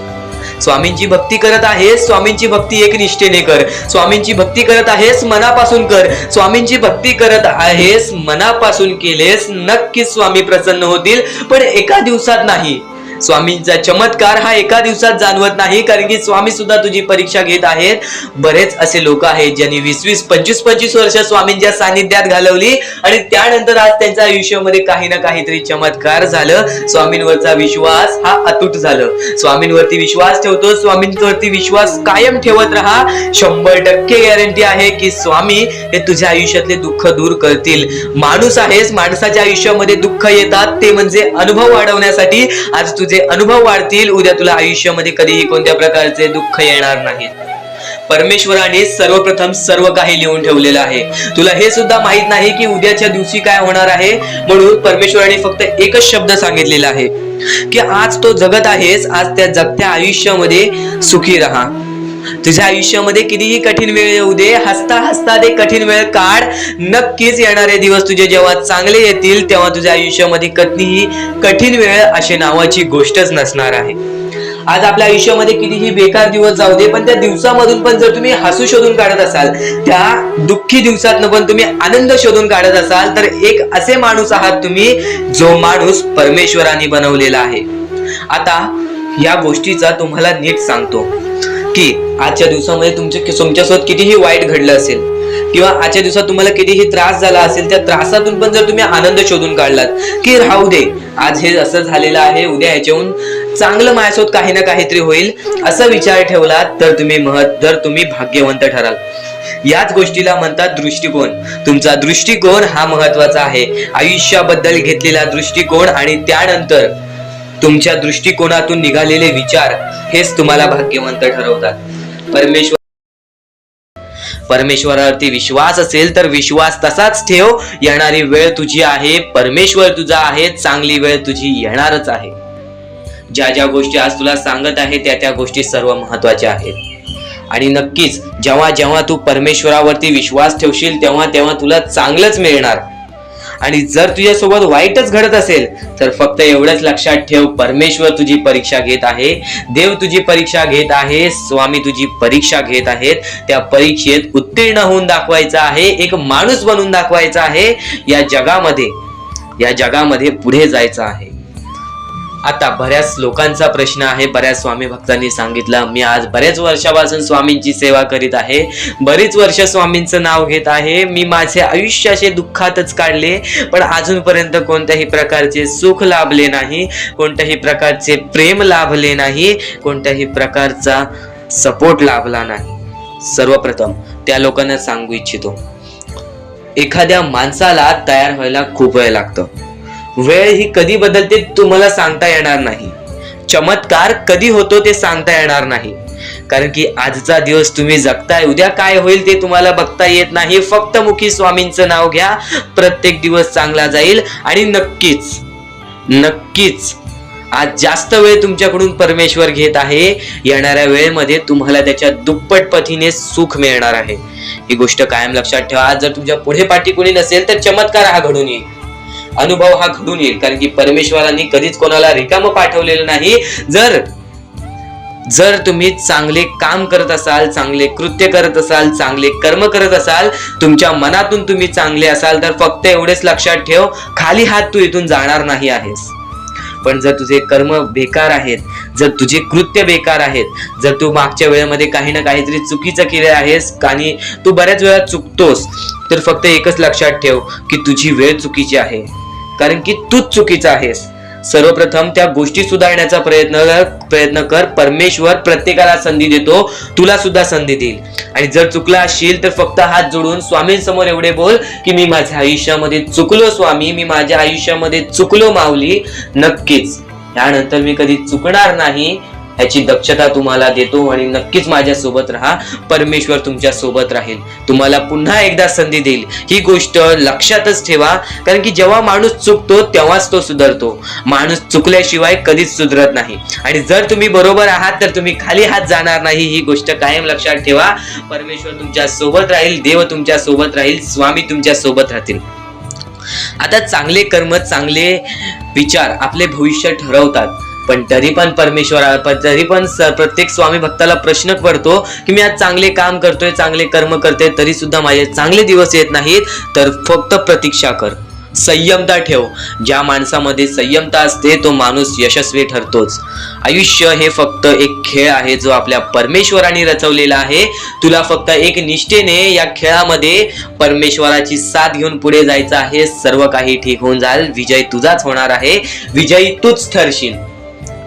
स्वामींची भक्ती करत आहेस, स्वामींची भक्ती एक निष्ठेने कर. स्वामींची भक्ती करत आहेस, मनापासून कर. स्वामींची भक्ती करत आहेस, मनापासून केलेस, नक्कीच स्वामी प्रसन्न होतील, पण एका दिवसात नाही. स्वामींचा चमत्कार हा एका दिवसात जाणवत नाही, कारण की स्वामी सुद्धा तुझी परीक्षा घेत आहेत. बरेच असे लोक आहेत ज्यांनी 20-20, 25-25 वर्ष स्वामींच्या सानिध्यात घालवली, आणि त्यानंतर आज त्यांच्या आयुष्यामध्ये काही ना काहीतरी चमत्कार झालं. स्वामींवरचा विश्वास हा अतूट झालं. स्वामींवरती विश्वास ठेवतो, स्वामींवरती विश्वास कायम ठेवत राहा. 100% गॅरंटी आहे की स्वामी हे तुझ्या आयुष्यातले दुःख दूर करतील. माणूस आहेस, माणसाच्या आयुष्यामध्ये दुःख येतात, ते म्हणजे अनुभव वाढवण्यासाठी. आज तुझे अनुभव वाढतील, उद्या तुला आयुष्यामध्ये कधीही कोणत्या प्रकारचे दुःख येणार नाही. परमेश्वराने सर्वप्रथम सर्व काही लिहून ठेवलेलं आहे. तुला हे सुद्धा माहित नाही की उद्याच्या दिवशी काय होणार आहे, म्हणून परमेश्वराने फक्त एकच शब्द सांगितलेला आहे की आज तो जगत आहेस, आज त्या जगत्या आयुष्यामध्ये सुखी राहा. तुझ्या आयुष्यामध्ये कितीही कठीण वेळ येऊ दे, हसता हसता ते कठीण वेळ काढ. नक्कीच येणारे दिवस तुझे जेव्हा चांगले येतील तेव्हा तुझ्या आयुष्यामध्ये कधीही कठीण वेळ अशी नावाची गोष्टच नसणार आहे. आज आपल्या आयुष्यामध्ये कितीही बेकार दिवस जाऊ दे, पण त्या दिवसामधून पण जर तुम्ही हसू शोधून काढत असाल, त्या दुःखी दिवसातनं पण तुम्ही आनंद शोधून काढत असाल, तर एक असे माणूस आहात तुम्ही जो माणूस परमेश्वराने बनवलेला आहे. आता या गोष्टीचा तुम्हाला नीट सांगतो की आजच्या दिवसामध्ये तुमच्यासोबत कितीही वाईट घडलं असेल, किंवा आजच्या दिवसात तुम्हाला कितीही त्रास झाला असेल, त्या त्रासातून पण जर तुम्ही आनंद शोधून काढलात की राहू दे, आज हे असं झालेलं आहे, उद्या ह्याच्याहून चांगलं माझ्यासोबत काही ना काहीतरी होईल, असा विचार ठेवलात तर तुम्ही भाग्यवंत ठराल. याच गोष्टीला म्हणतात दृष्टिकोन. तुमचा दृष्टिकोन हा महत्वाचा आहे. आयुष्याबद्दल घेतलेला दृष्टिकोन आणि त्यानंतर तुमच्या दृष्टिकोनातून निघालेले विचार हेच तुम्हाला भाग्यवंत ठरवतात. परमेश्वरावरती विश्वास असेल तर विश्वास तसाच ठेव. येणारी वेळ तुझी आहे, परमेश्वर तुझा आहे, चांगली वेळ तुझी येणारच आहे. ज्या ज्या गोष्टी आज तुला सांगत आहे त्या गोष्टी सर्व महत्वाच्या आहेत, आणि नक्कीच जेव्हा जेव्हा तू परमेश्वरावरती विश्वास ठेवशील तेव्हा तुला चांगलंच मिळणार. आणि जर तुझ्यासोबत वाईटच घडत असेल तर फक्त एवढंच लक्षात ठेव, परमेश्वर तुझी परीक्षा घेत आहे, देव तुझी परीक्षा घेत आहे, स्वामी तुझी परीक्षा घेत आहेत. त्या परीक्षेत उत्तीर्ण होऊन दाखवायचं आहे, एक माणूस बनून दाखवायचा आहे. या जगामध्ये पुढे जायचं आहे. आता बऱ्याच लोकांचा प्रश्न आहे, बऱ्याच स्वामी भक्तांनी सांगितलं, मी आज बऱ्याच वर्षापासून स्वामींची सेवा करीत आहे, बरीच वर्ष स्वामींचं नाव घेत आहे, मी माझे आयुष्य असे दुःखातच काढले, पण अजूनपर्यंत कोणत्याही प्रकारचे सुख लाभले नाही, कोणत्याही प्रकारचे प्रेम लाभले नाही, कोणत्याही प्रकारचा सपोर्ट लाभला नाही. सर्वप्रथम त्या लोकांना सांगू इच्छितो, एखाद्या माणसाला तयार व्हायला खूप वेळ लागतो. वेळ ही कधी बदलते तुम्हाला सांगता येणार नाही. चमत्कार कधी होतो ते सांगता येणार नाही, कारण की आजचा दिवस तुम्ही जगताय, उद्या काय होईल ते तुम्हाला बघता येत नाही. फक्त मुखी स्वामींचं नाव घ्या, प्रत्येक दिवस चांगला जाईल. आणि नक्कीच आज जास्त वेळ तुमच्याकडून परमेश्वर घेत आहे. येणाऱ्या वेळेमध्ये तुम्हाला त्याच्या दुप्पट पटीने सुख मिळणार आहे. ही गोष्ट कायम लक्षात ठेवा. आज जर तुमच्या पुढे पाठी कोणी नसेल तर चमत्कार हा घडून येईल, अनुभव हा घडून येईल, कारण की परमेश्वरांनी कधीच कोणाला रिकाम पाठवलेलं नाही. जर जर तुम्ही चांगले काम करत असाल, चांगले कृत्य करत असाल, चांगले कर्म करत असाल, तुमच्या मनातून तुम्ही चांगले असाल, तर फक्त एवढेच लक्षात ठेव, खाली हात तू इथून जाणार नाही आहेस. पण जर तुझे कर्म बेकार आहेत, जर तुझे कृत्य बेकार आहेत, जर तू मागच्या वेळेमध्ये काही ना काहीतरी चुकीचं केले आहेस आणि तू बऱ्याच वेळा चुकतोस, तर फक्त एकच लक्षात ठेव की तुझी वेळ चुकीची आहे, कारण की तूच चुकीचा आहेस. सर्वप्रथम त्या गोष्टी सुधारण्याचा प्रयत्न कर. परमेश्वर प्रत्येकाला संधी देतो, तुला सुद्धा संधी देईल. आणि जर चुकला असशील तर फक्त हात जोडून स्वामींसमोर एवढे बोल की मी माझ्या आयुष्यामध्ये चुकलो स्वामी, मी माझ्या आयुष्यामध्ये चुकलो माऊली. नक्कीच यानंतर मी कधी चुकणार नाही याची दक्षता तुम्हाला देतो आणि नक्कीच माझ्या सोबत राहा. परमेश्वर तुमच्या सोबत राहील, तुम्हाला पुन्हा एकदा संधी देईल. ही गोष्ट लक्षातच ठेवा, कारण की जेव्हा माणूस चुकतो तेव्हाच तो सुधारतो. माणूस चुकल्याशिवाय कधीच सुधरत नाही. आणि जर तुम्ही बरोबर आहात तर तुम्ही खाली हात जाणार नाही, ही गोष्ट कायम लक्षात ठेवा. परमेश्वर तुमच्या सोबत राहील, देव तुमच्या सोबत राहील, स्वामी तुमच्या सोबत राहतील. आता चांगले कर्म, चांगले विचार आपले भविष्य ठरवतात. पण तरी पण प्रत्येक स्वामी भक्ताला प्रश्न पडतो की मी आज चांगले काम करतोय, चांगले कर्म करतोय, तरी सुद्धा माझे चांगले दिवस येत नाहीत. तर फक्त प्रतीक्षा कर, संयमता ठेव. ज्या माणसामध्ये संयमता असते तो माणूस यशस्वी ठरतोच. आयुष्य हे फक्त एक खेळ आहे जो आपल्या परमेश्वराने रचवलेला आहे. तुला फक्त एक निष्ठेने या खेळामध्ये परमेश्वराची साथ घेऊन पुढे जायचं आहे. सर्व काही ठीक होऊन जाईल. विजय तुझाच होणार आहे, विजयी तूच ठरशील.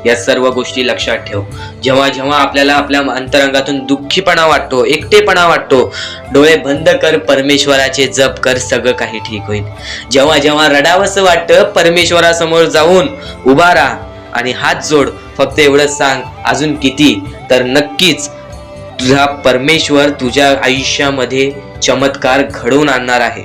या सर्व गोष्टी लक्षात ठेव. जेव्हा जेव्हा आपल्याला आपल्या अंतरंगातून दुःखीपणा वाटतो, एकटेपणा वाटतो, डोळे बंद कर, परमेश्वराचे जप कर, सगळं काही ठीक होईल. जेव्हा जेव्हा रडावंसं वाटतं, परमेश्वरासमोर जाऊन उभा राहा आणि हात जोड. फक्त एवढंच सांग, अजून किती, तर नक्कीच तुझा परमेश्वर तुझ्या आयुष्यामध्ये चमत्कार घडवून आणणार आहे.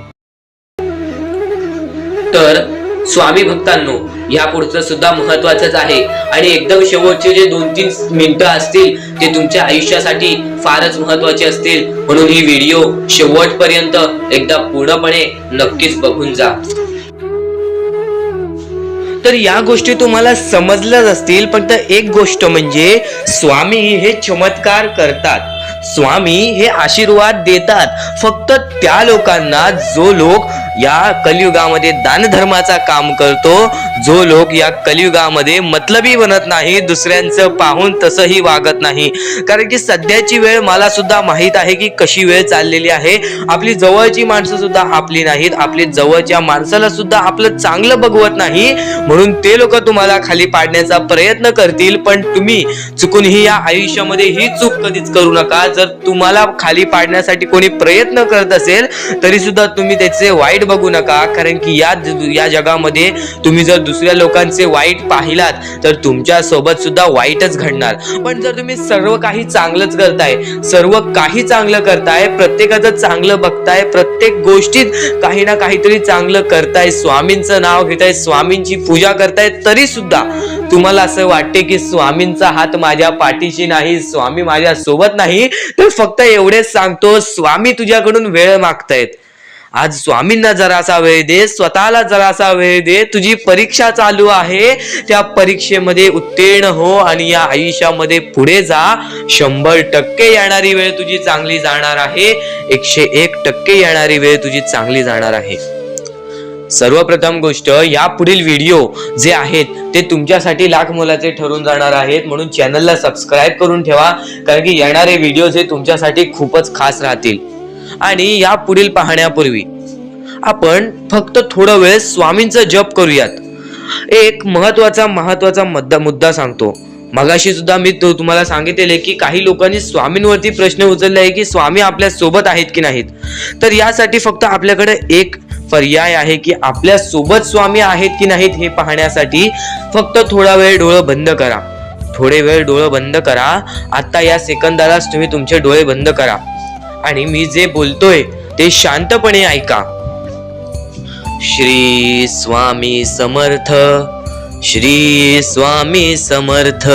तर स्वामी भक्तांनो, या पुढचं सुद्धा महत्वाचंच आहे आणि एकदम शेवटचे जे 2-3 मिनिटं असतील ते तुमच्या आयुष्यासाठी फारच महत्वाचे असतील. म्हणून ही व्हिडिओ शेवटपर्यंत एकदा पूर्णपणे नक्कीच बघून जा. तर या गोष्टी तुम्हाला समजल्याच असतील. फक्त एक गोष्ट म्हणजे स्वामी हे चमत्कार करतात, स्वामी हे आशीर्वाद देतात फक्त त्या लोकांना जो लोक या कलियुगामध्ये दानधर्माचा काम करतो, जो लोक या कलियुगामध्ये मतलबी बनत नाही, दुसऱ्यांचं पाहून तसंही वागत नाही. कारण की सध्याची वेळ मला सुद्धा माहित आहे की कशी वेळ चाललेली आहे. आपली जवळची माणसं सुद्धा आपली नाहीत, आपली जवळच्या माणसाला सुद्धा आपलं चांगलं बघवत नाही. म्हणून ते लोक तुम्हाला खाली पाडण्याचा प्रयत्न करतील. पण तुम्ही चुकूनही या आयुष्यामध्ये ही चूक कधीच करू नका. जर तुम्हाला खाली पाडण्यासाठी कोणी प्रयत्न करत असेल तरी सुद्धा तुम्ही त्याचे वाईट बघू नका. कारण की या जगामध्ये तुम्ही जर दुसऱ्या लोकांचे वाईट पाहिलात तर तुमच्या सोबत सुद्धा वाईटच घडणार. पण जर तुम्ही सर्व काही चांगलंच करताय, सर्व काही चांगलं करताय, प्रत्येकाचं चांगलं बघताय, प्रत्येक गोष्टीत काही ना काहीतरी चांगलं करताय, स्वामींचं नाव घेताय, स्वामींची पूजा करताय, तरी सुद्धा तुम्हाला असं वाटते की स्वामींचा हात माझ्या पाठीशी नाही, स्वामी माझ्या सोबत नाही, तर फक्त एवढेच सांगतो, स्वामी तुझ्याकडून वेळ मागतायत. आज स्वामींना जरासा वेळ दे, स्वतःला जरासा वेळ दे. तुझी परीक्षा चालू आहे, त्या परीक्षेमध्ये उत्तीर्ण हो आणि या आयुष्यामध्ये पुढे जा. 100% येणारी वेळ तुझी चांगली जाणार आहे, 101% येणारी वेळ तुझी चांगली जाणार आहे. सर्वप्रथम गोष्ट, या पुढील व्हिडिओ जे आहेत ते तुमच्यासाठी लाख मोलाचे ठरून जाणार आहेत. म्हणून चॅनलला सबस्क्राईब करून ठेवा, कारण की येणारे व्हिडिओ हे तुमच्यासाठी खूपच खास राहतील. आणि या पुढील पाहण्यापूर्वी आपण फक्त थोडा वेळ स्वामींचा जप करूयात. एक महत्वाचा मुद्दा सांगतो. मगाशी सुद्धा मी तुम्हाला सांगितले की काही लोकांनी स्वामींवरती प्रश्न उचलले आहे की स्वामी आपल्या सोबत आहेत की नाहीत. तर यासाठी फक्त आपल्याकडे एक पर्याय आहे की आपल्या सोबत स्वामी आहेत की नाहीत हे पाहण्यासाठी फक्त थोडा वेळ डोळे बंद करा. थोडे वेळ डोळे बंद करा. आता या सेकंदालाच तुम्ही तुमचे डोळे बंद करा आणि मी जे बोलतोय ते शांतपणे ऐका. श्री स्वामी समर्थ, श्री स्वामी समर्थ.